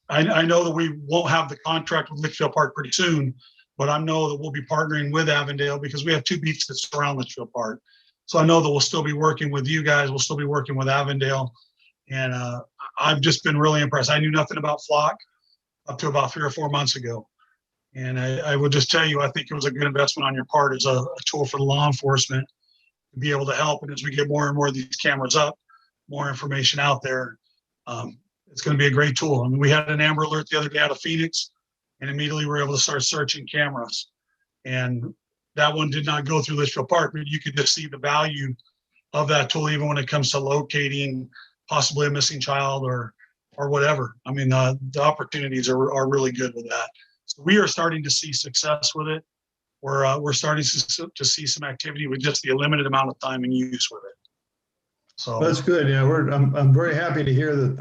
I know that we won't have the contract with Litchfield Park pretty soon, but I know that we'll be partnering with Avondale because we have two beats that surround Litchfield Park. So I know that we'll still be working with you guys. We'll still be working with Avondale. And I've just been really impressed. I knew nothing about flock up to about 3 or 4 months ago. And I would just tell you, I think it was a good investment on your part as a tool for the law enforcement to be able to help. And as we get more and more of these cameras up, more information out there, it's going to be a great tool. I mean, we had an Amber Alert the other day out of Phoenix, and immediately we were able to start searching cameras. And that one did not go through Litchfield Park, but you could just see the value of that tool, even when it comes to locating possibly a missing child or whatever. I mean, the opportunities are really good with that. So we are starting to see success with it. We're starting to see some activity with just the limited amount of time and use with it. So That's good. Yeah, I'm very happy to hear that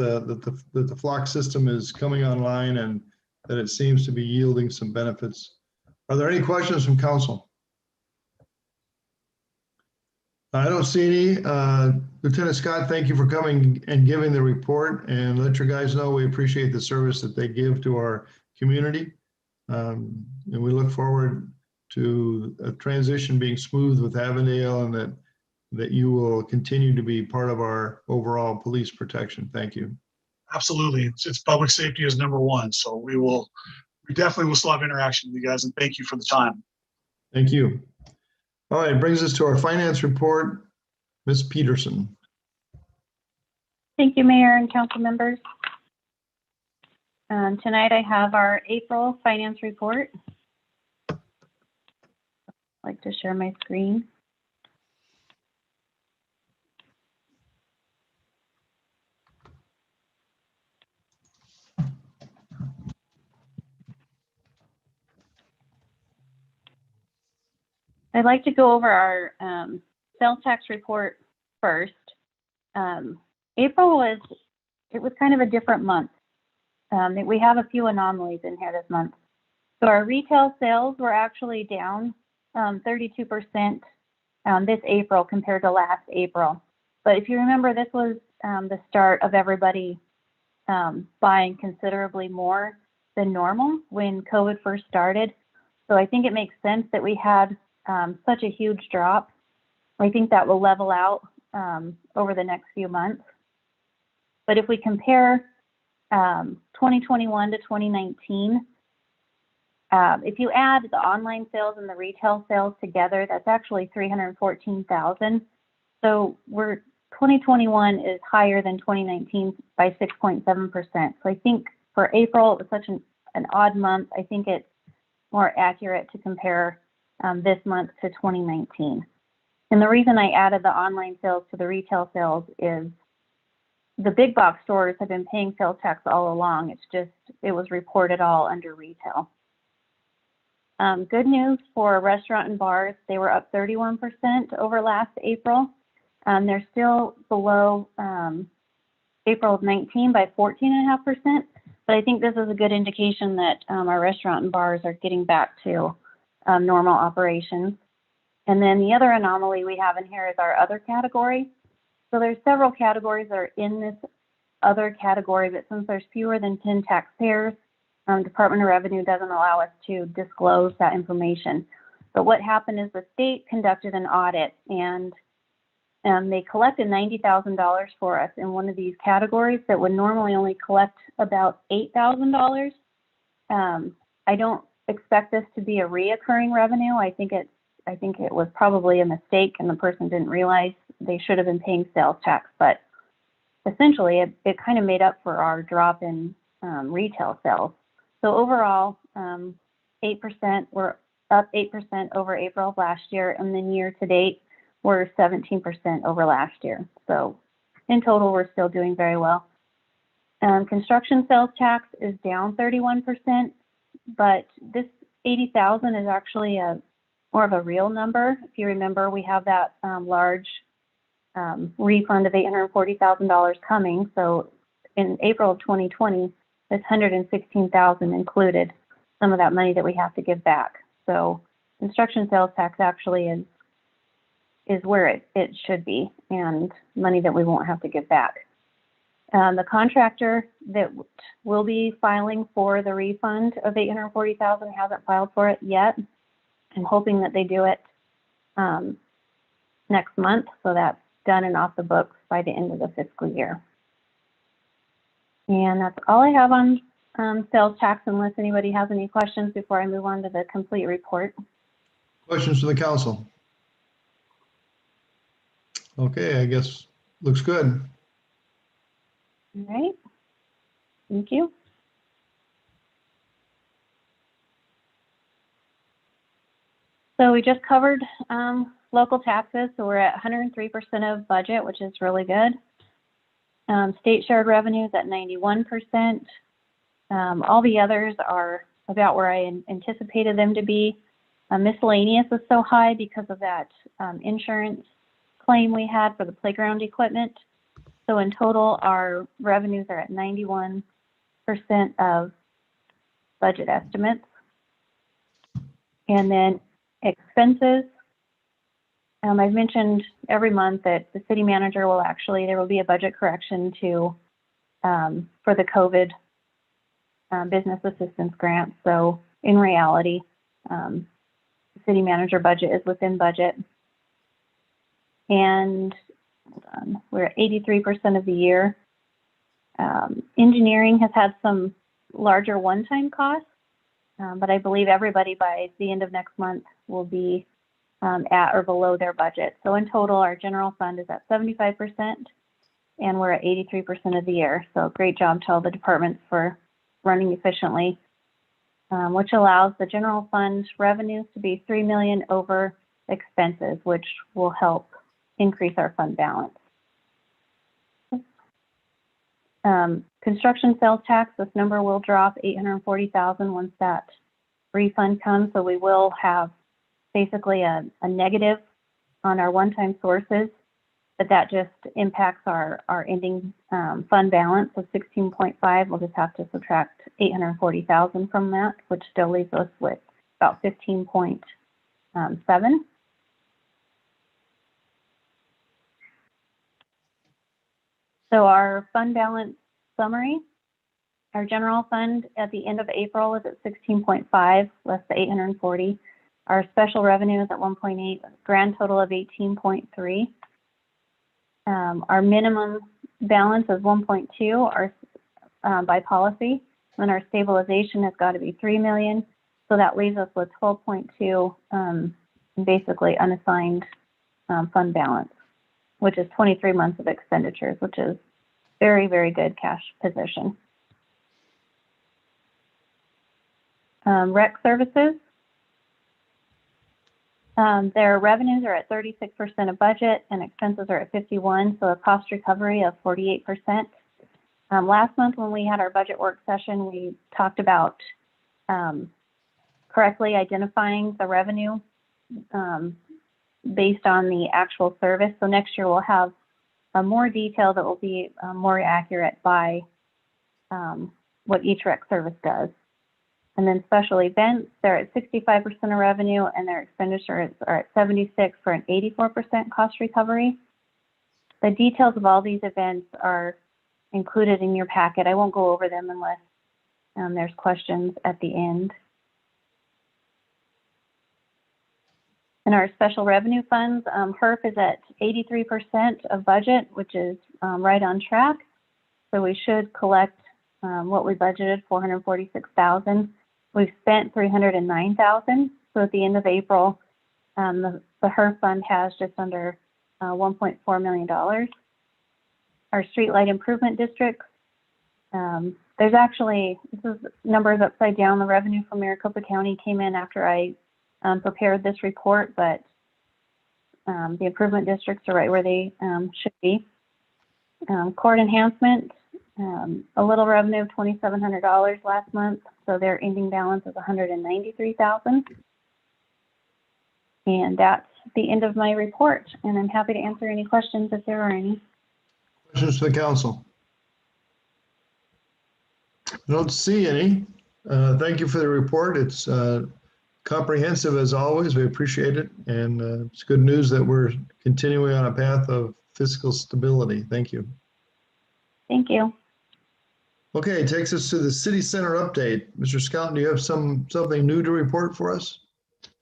the flock system is coming online and that it seems to be yielding some benefits. Are there any questions from council? I don't see any. Lieutenant Scott, thank you for coming and giving the report, and let your guys know we appreciate the service that they give to our community. And we look forward to a transition being smooth with Avondale, and that you will continue to be part of our overall police protection. Thank you. Absolutely. It's public safety is number one. So we definitely will still have interaction with you guys, and thank you for the time. Thank you. All right, it brings us to our finance report. Ms. Peterson. Thank you, Mayor and council members. Tonight I have our April finance report. I'd like to share my screen. I'd like to go over our sales tax report first. April was kind of a different month. We have a few anomalies in here this month. So our retail sales were actually down 32% this April compared to last April. But if you remember, this was the start of everybody buying considerably more than normal when COVID first started. So I think it makes sense that we had such a huge drop. I think that will level out over the next few months. But if we compare 2021 to 2019, if you add the online sales and the retail sales together, that's actually 314,000. So 2021 is higher than 2019 by 6.7%. So I think for April, it was such an odd month. I think it's more accurate to compare this month to 2019. And the reason I added the online sales to the retail sales is the big box stores have been paying sales tax all along. It's just, it was reported all under retail. Good news for restaurant and bars, they were up 31% over last April. They're still below April of 19 by 14.5%, but I think this is a good indication that our restaurant and bars are getting back to normal operations. And then the other anomaly we have in here is our other category. So there's several categories that are in this other category, but since there's fewer than 10 taxpayers, Department of Revenue doesn't allow us to disclose that information. But what happened is the state conducted an audit and they collected $90,000 for us in one of these categories that would normally only collect about $8,000. I don't expect this to be a reoccurring revenue. I think it was probably a mistake and the person didn't realize they should have been paying sales tax, but essentially it kind of made up for our drop in retail sales. So overall, 8%, we're up 8% over April of last year, and then year to date, we're 17% over last year. So in total, we're still doing very well. Construction sales tax is down 31%, but this 80,000 is actually more of a real number. If you remember, we have that large refund of $840,000 coming. So in April of 2020, this 116,000 included some of that money that we have to give back. So construction sales tax actually is where it should be, and money that we won't have to give back. The contractor that will be filing for the refund of $840,000 hasn't filed for it yet. I'm hoping that they do it next month, so that's done and off the books by the end of the fiscal year. And that's all I have on sales tax, unless anybody has any questions before I move on to the complete report. Questions from the council? Okay, I guess looks good. All right. Thank you. So we just covered local taxes. So we're at 103% of budget, which is really good. State shared revenues at 91%. All the others are about where I anticipated them to be. Miscellaneous is so high because of that insurance claim we had for the playground equipment. So in total, our revenues are at 91% of budget estimates. And then expenses, I've mentioned every month that the city manager will there will be a budget correction for the COVID business assistance grant. So in reality, the city manager budget is within budget. And we're at 83% of the year. Engineering has had some larger one-time costs, but I believe everybody by the end of next month will be at or below their budget. So in total, our general fund is at 75%, and we're at 83% of the year. So great job to all the departments for running efficiently, which allows the general fund revenues to be $3 million over expenses, which will help increase our fund balance. Construction sales tax, this number will drop $840,000 once that refund comes. So we will have basically a negative on our one-time sources. but that just impacts our ending fund balance of 16.5. We'll just have to subtract 840,000 from that, which still leaves us with about 15.7. So our fund balance summary, our general fund at the end of April is at 16.5, less the 840. Our special revenue is at 1.8, grand total of 18.3. Our minimum balance is 1.2 by policy, and our stabilization has got to be 3 million. So that leaves us with 12.2, basically unassigned fund balance, which is 23 months of expenditures, which is very, very good cash position. Rec services. Their revenues are at 36% of budget and expenses are at 51%, so a cost recovery of 48%. Last month when we had our budget work session, we talked about correctly identifying the revenue based on the actual service. So next year we'll have a more detail that will be more accurate by what each rec service does. And then special events, they're at 65% of revenue and their expenditures are at 76% for an 84% cost recovery. The details of all these events are included in your packet. I won't go over them unless there's questions at the end. In our special revenue funds, HERF is at 83% of budget, which is right on track. So we should collect what we budgeted, $446,000. We've spent $309,000. So at the end of April, the HERF fund has just under $1.4 million. Our streetlight improvement districts, there's actually, this is numbers upside down. The revenue from Maricopa County came in after I prepared this report, but the improvement districts are right where they should be. Court enhancement, a little revenue of $2,700 last month, so their ending balance is $193,000. And that's the end of my report, and I'm happy to answer any questions if there are any. Questions for the council? I don't see any. Thank you for the report. It's comprehensive as always. We appreciate it. And it's good news that we're continuing on a path of fiscal stability. Thank you. Thank you. Okay, it takes us to the city center update. Mr. Scout, do you have something new to report for us?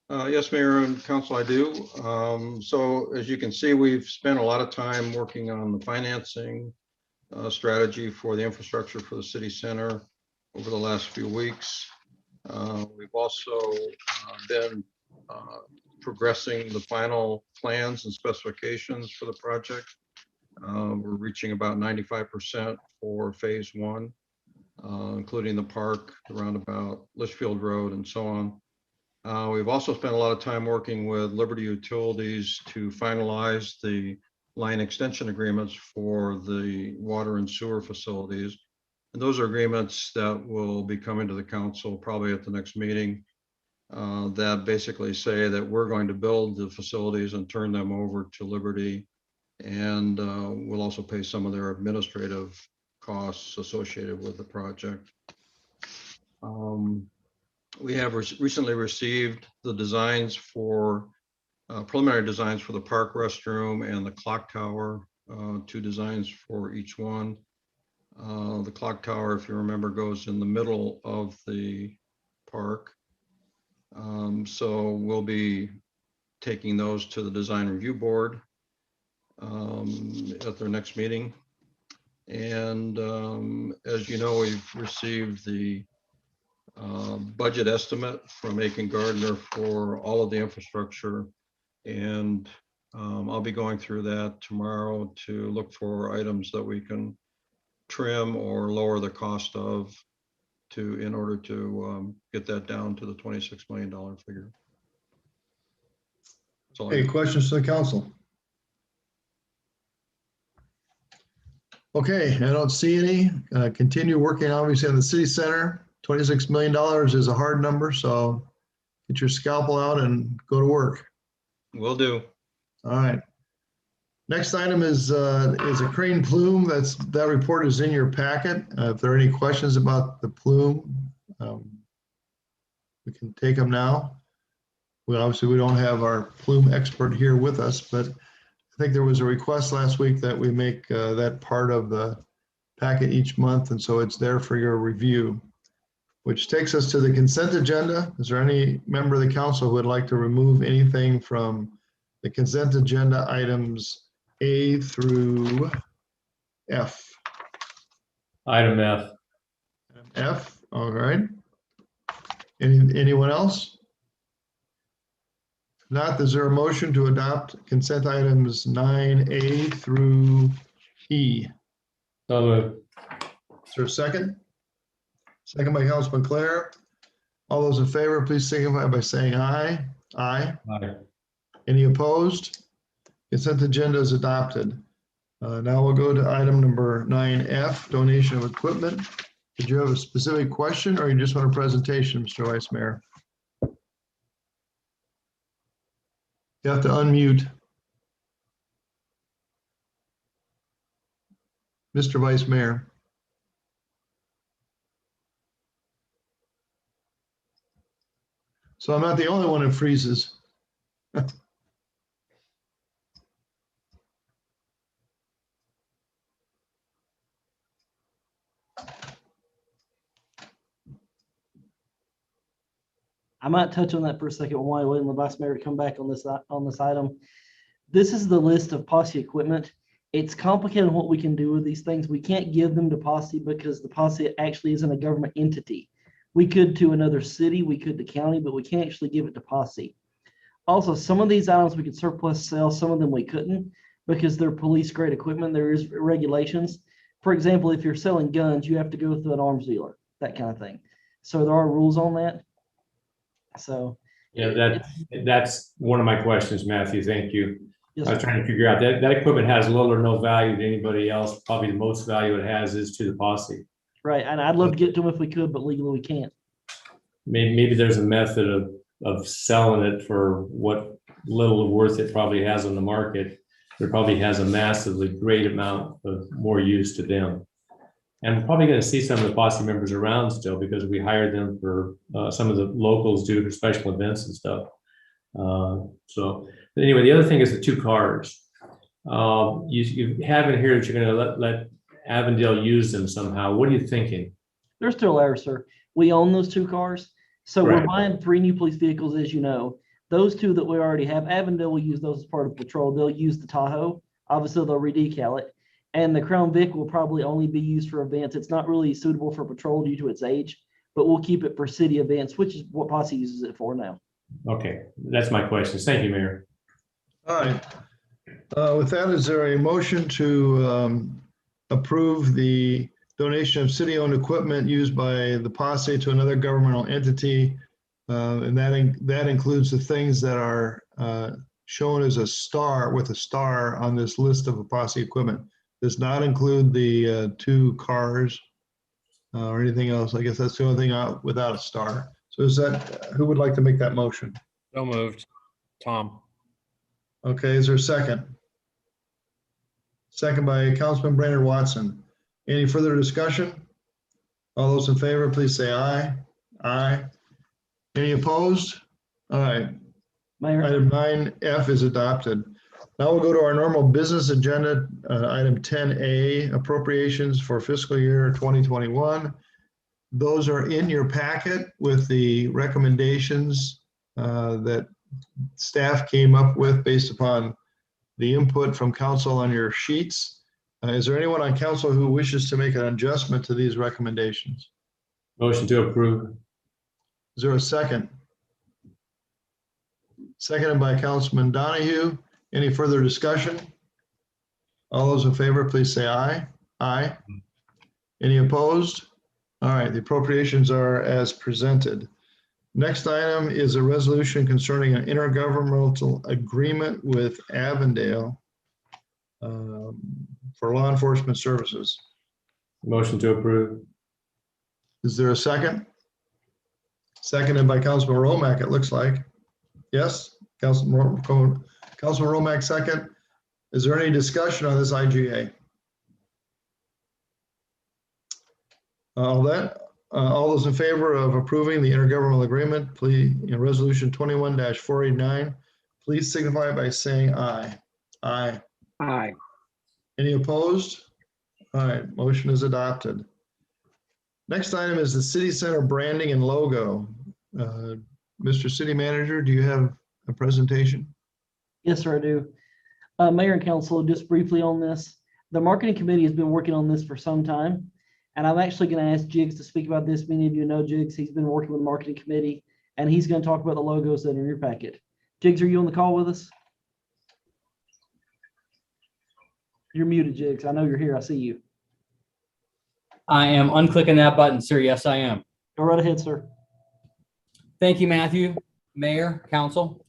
Yes, Mayor and Council, I do. So as you can see, we've spent a lot of time working on the financing strategy for the infrastructure for the city center over the last few weeks. We've also been progressing the final plans and specifications for the project. We're reaching about 95% for phase one, including the park, the roundabout, Litchfield Road, and so on. We've also spent a lot of time working with Liberty Utilities to finalize the line extension agreements for the water and sewer facilities. And those are agreements that will be coming to the council probably at the next meeting that basically say that we're going to build the facilities and turn them over to Liberty. And we'll also pay some of their administrative costs associated with the project. We have recently received the designs for preliminary designs for the park restroom and the clock tower, 2 designs for each one. The clock tower, if you remember, goes in the middle of the park. So we'll be taking those to the design review board at their next meeting. And as you know, we've received the budget estimate from Aiken Gardner for all of the infrastructure. And I'll be going through that tomorrow to look for items that we can trim or lower the cost of in order to get that down to the $26 million figure. Any questions to the council? Okay, I don't see any. Continue working obviously on the city center. $26 million is a hard number, so get your scalpel out and go to work. Will do. All right. Next item is a crane plume. That report is in your packet. If there are any questions about the plume, we can take them now. Well, obviously, we don't have our plume expert here with us, but I think there was a request last week that we make that part of the packet each month, and so it's there for your review, which takes us to the consent agenda. Is there any member of the council who would like to remove anything from the consent agenda items A through F? Item F. F, all right. Anyone else? If not, is there a motion to adopt consent items 9A through E? So moved. Is there a second? Second by Councilman Clare. All those in favor, please signify by saying aye. Aye. Aye. Any opposed? Consent agenda is adopted. Now we'll go to item number 9F, donation of equipment. Did you have a specific question or you just want a presentation, Mr. Vice Mayor? You have to unmute. Mr. Vice Mayor. So I'm not the only one who freezes. I might touch on that for a second while I wait on the vice mayor to come back on this item. This is the list of posse equipment. It's complicated what we can do with these things. We can't give them to posse because the posse actually isn't a government entity. We could to another city, we could to county, but we can't actually give it to posse. Also, some of these items we could surplus sell, some of them we couldn't because they're police grade equipment. There is regulations. For example, if you're selling guns, you have to go through an arms dealer, that kind of thing. So there are rules on that. So Yeah, that's one of my questions, Matthew. Thank you. Yes, I was sir. trying to figure out that equipment has little or no value to anybody else. Probably the most value it has is to the posse. Right, and I'd love to get to them if we could, but legally we can't. Maybe there's a method of selling it for what little worth it probably has on the market. It probably has a massively great amount of more use to them. And we're probably going to see some of the posse members around still because we hired them for some of the locals do for special events and stuff. So anyway, the other thing is the 2 cars. You have in here that you're going to let Avondale use them somehow. What are you thinking? They're still ours, sir. We own those 2 cars. So we're Right. buying 3 new police vehicles, as you know. Those 2 that we already have, Avondale will use those as part of patrol. They'll use the Tahoe. Obviously, they'll redecal it. And the Crown Vic will probably only be used for events. It's not really suitable for patrol due to its age, but we'll keep it for city events, which is what Posse uses it for now. Okay, that's my question. Thank you, Mayor. All right. With that, is there a motion to approve the donation of city-owned equipment used by the posse to another governmental entity? And that includes the things that are shown as a star with a star on this list of posse equipment. Does not include the 2 cars or anything else. I guess that's the only thing out without a star. So is that, who would like to make that motion? So moved. Tom. Okay, is there a second? Second by Councilman Brainerd Watson. Any further discussion? All those in favor, please say aye. Aye. Any opposed? All right. Mayor, Item 9F is adopted. Now we'll go to our normal business agenda, item 10A, appropriations for fiscal year 2021. Those are in your packet with the recommendations that staff came up with based upon the input from council on your sheets. Is there anyone on council who wishes to make an adjustment to these recommendations? Motion to approve. Is there a second? Seconded by Councilman Donahue. Any further discussion? All those in favor, please say aye. Aye. Any opposed? All right, the appropriations are as presented. Next item is a resolution concerning an intergovernmental agreement with Avondale for law enforcement services. Motion to approve. Is there a second? Seconded by Councilman Romack, it looks like. Yes, Councilman Romack second. Is there any discussion on this IGA? All those in favor of approving the intergovernmental agreement, please, resolution 21-489, please signify by saying aye. Aye. Aye. Any opposed? All right, motion is adopted. Next item is the city center branding and logo. Mr. City Manager, do you have a presentation? Yes, sir, I do. Mayor and council, just briefly on this. The marketing committee has been working on this for some time. And I'm actually going to ask Jigs to speak about this. Many of you know Jigs. He's been working with the marketing committee, and he's going to talk about the logos that are in your packet. Jigs, are you on the call with us? You're muted, Jigs. I know you're here. I see you. I am unclicking that button, sir. Yes, I am. Go right ahead, sir. Thank you, Matthew, Mayor, Council.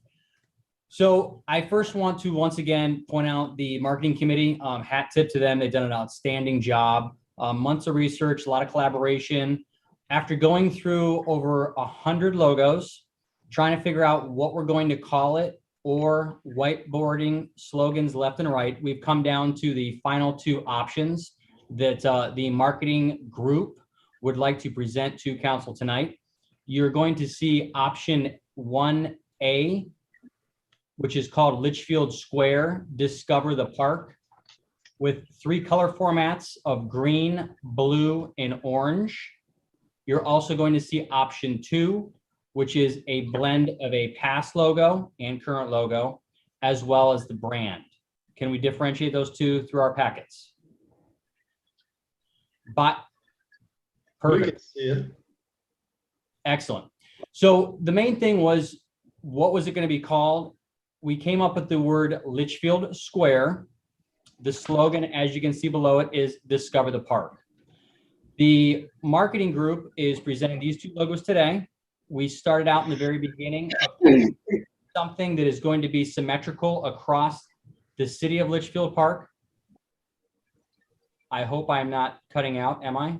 So I first want to once again point out the marketing committee. Hat tip to them. They've done an outstanding job. Months of research, a lot of collaboration. After going through over 100 logos, trying to figure out what we're going to call it, or whiteboarding slogans left and right, we've come down to the final two options that the marketing group would like to present to council tonight. You're going to see option 1A, which is called Litchfield Square, Discover the Park, with 3 color formats of green, blue, and orange. You're also going to see option 2, which is a blend of a past logo and current logo, as well as the brand. Can we differentiate those two through our packets? But perfect. We can see it. Excellent. So the main thing was, what was it going to be called? We came up with the word Litchfield Square. The slogan, as you can see below it, is Discover the Park. The marketing group is presenting these 2 logos today. We started out in the very beginning of something that is going to be symmetrical across the city of Litchfield Park. I hope I'm not cutting out, am I?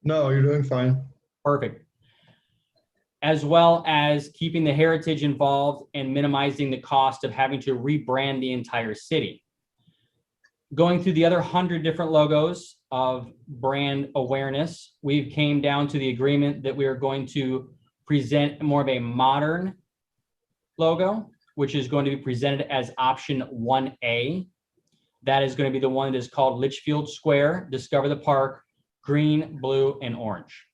No, you're doing fine. Perfect. As well as keeping the heritage involved and minimizing the cost of having to rebrand the entire city. Going through the other 100 different logos of brand awareness, we've came down to the agreement that we are going to present more of a modern logo, which is going to be presented as option 1A. That is going to be the one that is called Litchfield Square, Discover the Park, green, blue, and orange.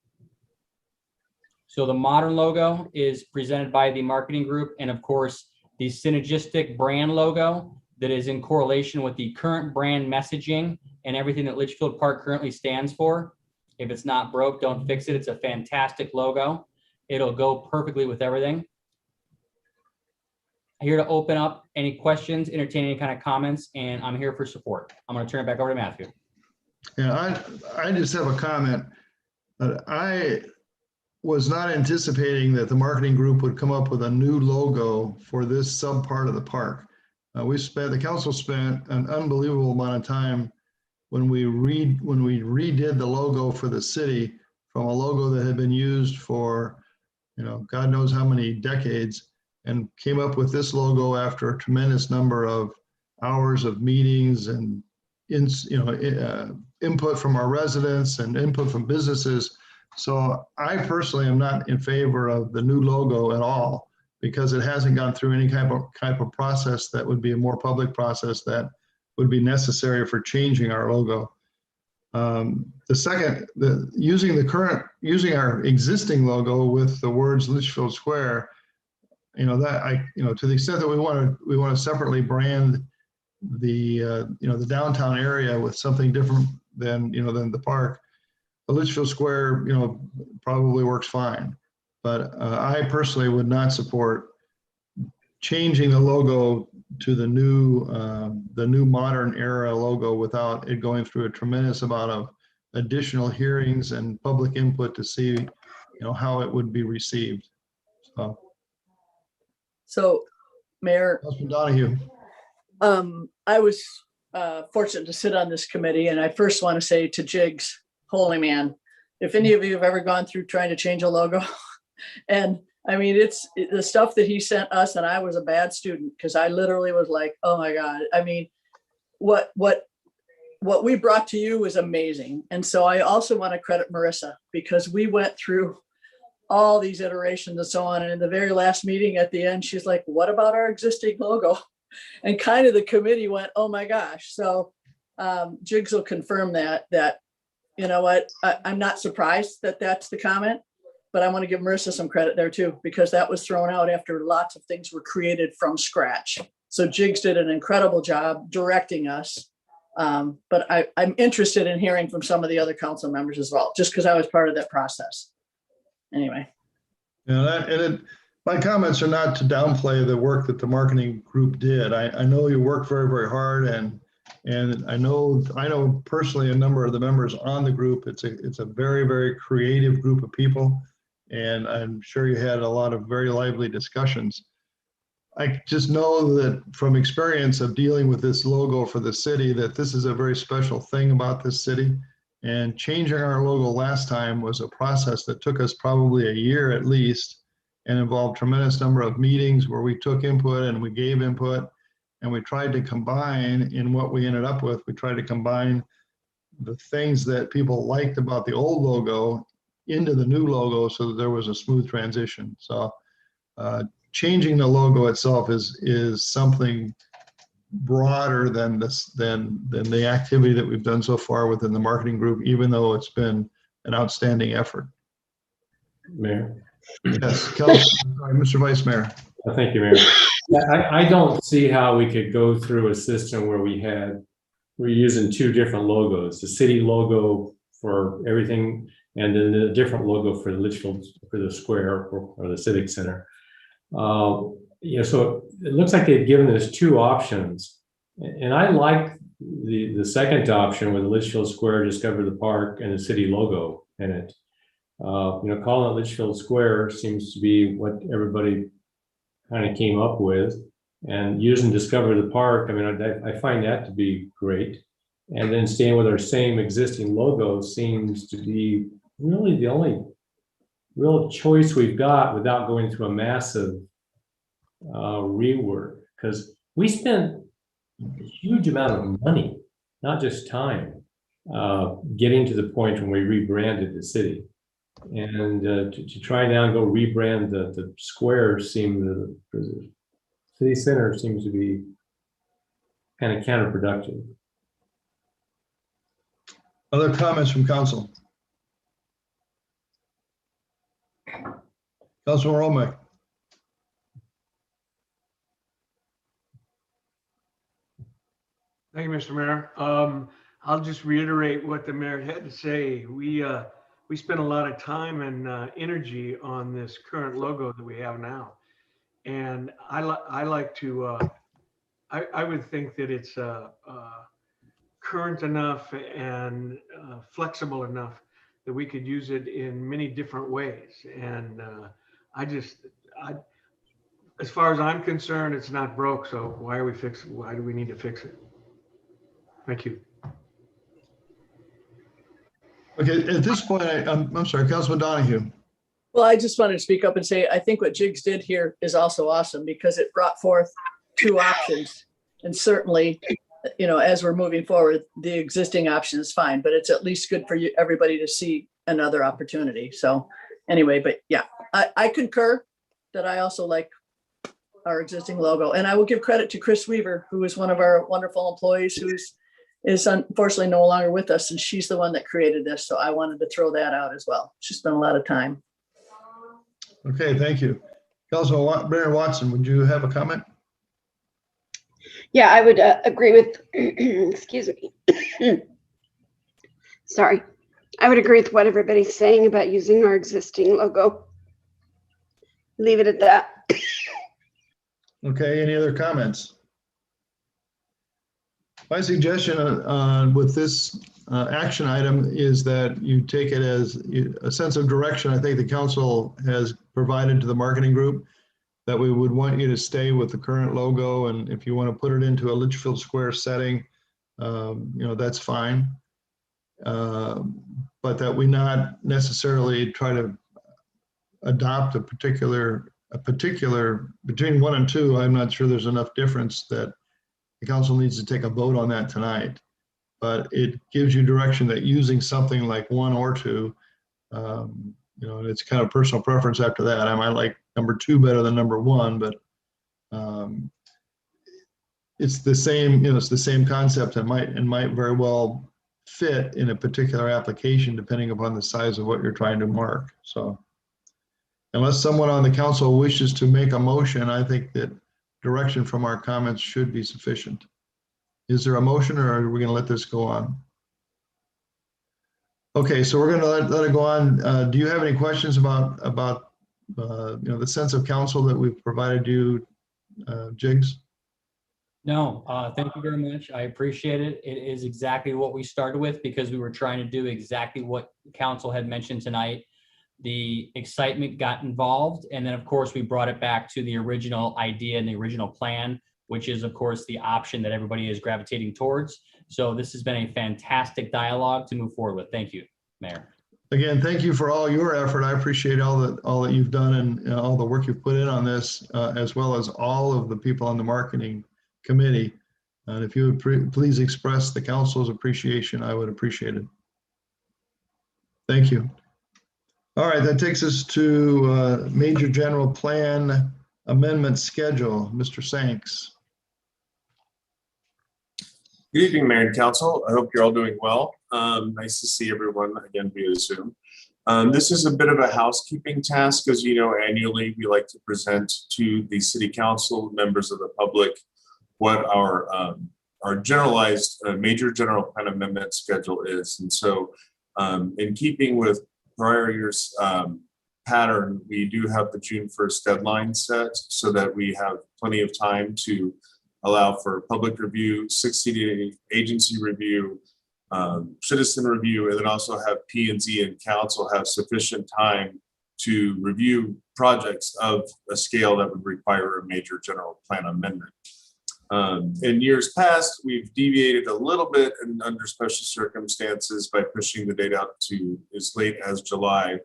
So the modern logo is presented by the marketing group, and of course, the synergistic brand logo that is in correlation with the current brand messaging and everything that Litchfield Park currently stands for. If it's not broke, don't fix it. It's a fantastic logo. It'll go perfectly with everything. I'm here to open up any questions, entertain any kind of comments, and I'm here for support. I'm going to turn it back over to Matthew. Yeah, I just have a comment. I was not anticipating that the marketing group would come up with a new logo for this sub part of the park. The council spent an unbelievable amount of time when we redid the logo for the city from a logo that had been used for, God knows how many decades, and came up with this logo after a tremendous number of hours of meetings and input from our residents and input from businesses. So I personally am not in favor of the new logo at all, because it hasn't gone through any type of process that would be a more public process that would be necessary for changing our logo. The second, using our existing logo with the words Litchfield Square, to the extent that we want to separately brand the downtown area with something different than the park, the Litchfield Square, probably works fine. But I personally would not support changing the logo to the new modern era logo without it going through a tremendous amount of additional hearings and public input to see, how it would be received. So, Mayor, Councilman Donahue. I was fortunate to sit on this committee, and I first want to say to Jigs, holy man, if any of you have ever gone through trying to change a logo, and I mean, it's the stuff that he sent us, and I was a bad student because I literally was like, oh my God. I mean, what we brought to you was amazing. And so I also want to credit Marissa, because we went through all these iterations and so on. And in the very last meeting at the end, she's like, what about our existing logo? And kind of the committee went, oh my gosh. So Jigs will confirm that, you know what, I'm not surprised that that's the comment, but I want to give Marissa some credit there too, because that was thrown out after lots of things were created from scratch. So Jigs did an incredible job directing us. But I'm interested in hearing from some of the other council members as well, just because I was part of that process. Anyway. Yeah, my comments are not to downplay the work that the marketing group did. I know you worked very, very hard, and I know personally a number of the members on the group. It's a very, very creative group of people, and I'm sure you had a lot of very lively discussions. I just know that from experience of dealing with this logo for the city, that this is a very special thing about this city. And changing our logo last time was a process that took us probably a year at least, and involved tremendous number of meetings where we took input and we gave input, and we tried to combine in what we ended up with. We tried to combine the things that people liked about the old logo into the new logo so that there was a smooth transition. So changing the logo itself is something broader than the activity that we've done so far within the marketing group, even though it's been an outstanding effort. Mayor. Yes, Kelly, sorry, Mr. Vice Mayor. Thank you, Mayor. I don't see how we could go through a system where we're using two different logos, the city logo for everything, and then a different logo for the Litchfield, for the square or the civic center. So it looks like they've given us two options, and I like the second option with the Litchfield Square, Discover the Park, and the city logo in it. Calling it Litchfield Square seems to be what everybody kind of came up with, and using Discover the Park, I mean, I find that to be great. And then staying with our same existing logo seems to be really the only real choice we've got without going through a massive rework, because we spent a huge amount of money, not just time, getting to the point when we rebranded the city. And to try now and go rebrand the square the city center seems to be kind of counterproductive. Other comments from council? Councilman Romick. Thank you, Mr. Mayor. I'll just reiterate what the mayor had to say. We spent a lot of time and energy on this current logo that we have now. And I like to, I would think that it's current enough and flexible enough that we could use it in many different ways. And as far as I'm concerned, it's not broke. So why do we need to fix it? Thank you. Okay, at this point, I'm sorry, Councilman Donahue. Well, I just wanted to speak up and say, I think what Jigs did here is also awesome, because it brought forth two options. And certainly, as we're moving forward, the existing option is fine, but it's at least good for everybody to see another opportunity. So anyway, but yeah, I concur that I also like our existing logo. And I will give credit to Chris Weaver, who is one of our wonderful employees is unfortunately no longer with us, and she's the one that created this. So I wanted to throw that out as well. She spent a lot of time. Okay, thank you. Councilman Mayor Watson, would you have a comment? Yeah, I would agree with, excuse me. Sorry. I would agree with what everybody's saying about using our existing logo. Leave it at that. Okay, any other comments? My suggestion with this action item is that you take it as a sense of direction. I think the council has provided to the marketing group that we would want you to stay with the current logo. And if you want to put it into a Litchfield Square setting, that's fine. But that we not necessarily try to adopt a particular between 1 and 2. I'm not sure there's enough difference that the council needs to take a vote on that tonight. But it gives you direction that using something like 1 or 2, you know, it's kind of personal preference after that. I might like number 2 better than number 1, but it's the same, you know, it's the same concept and might very well fit in a particular application depending upon the size of what you're trying to mark. So unless someone on the council wishes to make a motion, I think that direction from our comments should be sufficient. Is there a motion, or are we going to let this go on? Okay, so we're going to let it go on. Do you have any questions about you know, the sense of council that we've provided you, Jigs? No, thank you very much. I appreciate it. It is exactly what we started with because we were trying to do exactly what council had mentioned tonight. The excitement got involved, and then of course we brought it back to the original idea and the original plan, which is of course the option that everybody is gravitating towards. So this has been a fantastic dialogue to move forward with. Thank you, Mayor. Again, thank you for all your effort. I appreciate all that you've done and all the work you've put in on this, as well as all of the people on the marketing committee. And if you would please express the council's appreciation, I would appreciate it. Thank you. All right, that takes us to Major General Plan Amendment Schedule. Mr. Sanks. Good evening, Mayor and Council. I hope you're all doing well. Nice to see everyone again via Zoom. This is a bit of a housekeeping task. As you know, annually we like to present to the City Council, members of the public, what our generalized Major General Plan Amendment schedule is. And so in keeping with prior year's pattern, we do have the June 1st deadline set so that we have plenty of time to allow for public review, 60-day agency review, citizen review, and then also have P&Z and council have sufficient time to review projects of a scale that would require a major general plan amendment. In years past, we've deviated a little bit and under special circumstances by pushing the date out to as late as July.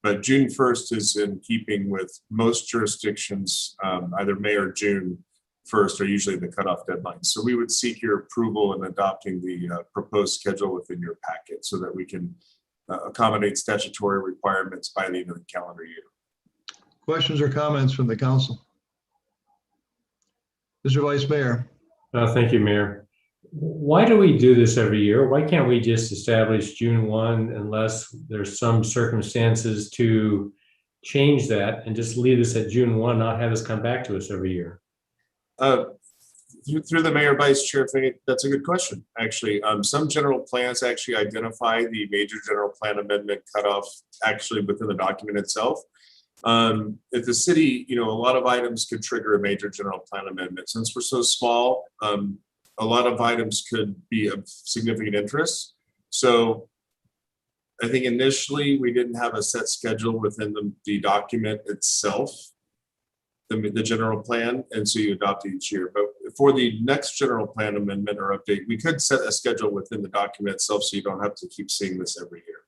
But June 1st is in keeping with most jurisdictions, either May or June 1st are usually the cutoff deadlines. So we would seek your approval in adopting the proposed schedule within your packet so that we can accommodate statutory requirements by the end of the calendar year. Questions or comments from the council? Mr. Vice Mayor. Thank you, Mayor. Why do we do this every year? Why can't we just establish June 1 unless there's some circumstances to change that and just leave us at June 1, not have us come back to us every year? Through the Mayor, Vice Chair, that's a good question, actually. Some general plans actually identify the major general plan amendment cutoff actually within the document itself. At the city, you know, a lot of items could trigger a major general plan amendment. Since we're so small, a lot of items could be of significant interest. So I think initially we didn't have a set schedule within the document itself, the general plan, and so you adopt each year. But for the next general plan amendment or update, we could set a schedule within the document itself so you don't have to keep seeing this every year.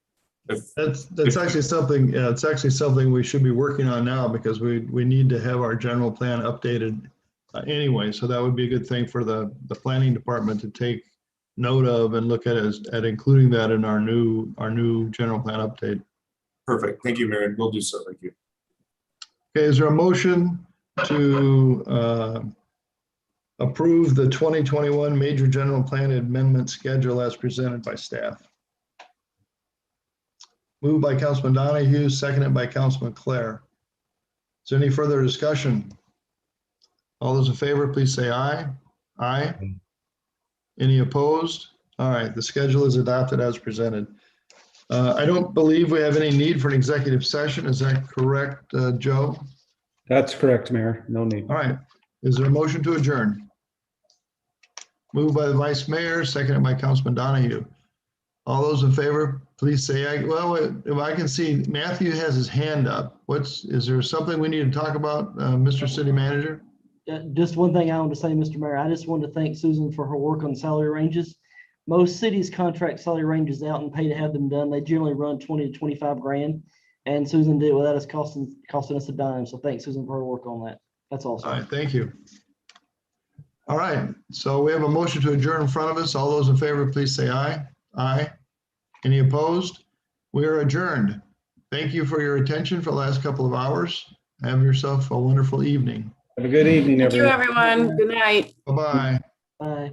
That's actually something, it's actually something we should be working on now because we need to have our general plan updated anyway. So that would be a good thing for the planning department to take note of and look at including that in our new general plan update. Perfect. Thank you, Mayor. We'll do so. Thank you. Okay, is there a motion to approve the 2021 Major General Plan Amendment Schedule as presented by staff? Moved by Councilman Donahue, seconded by Councilman Clare. Is there any further discussion? All those in favor, please say aye. Aye. Any opposed? All right, the schedule is adopted as presented. I don't believe we have any need for an executive session. Is that correct, Joe? That's correct, Mayor. No need. All right. Is there a motion to adjourn? Moved by the Vice Mayor, seconded by Councilman Donahue. All those in favor, please say aye. Well, if I can see, Matthew has his hand up. Is there something we need to talk about, Mr. City Manager? Just one thing I want to say, Mr. Mayor, I just want to thank Susan for her work on salary ranges. Most cities contract salary ranges out and pay to have them done. They generally run 20 to 25 grand. And Susan did it without us costing us a dime. So thanks, Susan, for her work on that. That's awesome. All right, thank you. All right, so we have a motion to adjourn in front of us. All those in favor, please say aye. Aye. Any opposed? We are adjourned. Thank you for your attention for the last couple of hours. Have yourself a wonderful evening. Have a good evening, Thank you, everyone. everyone. Good night. Bye-bye. Bye.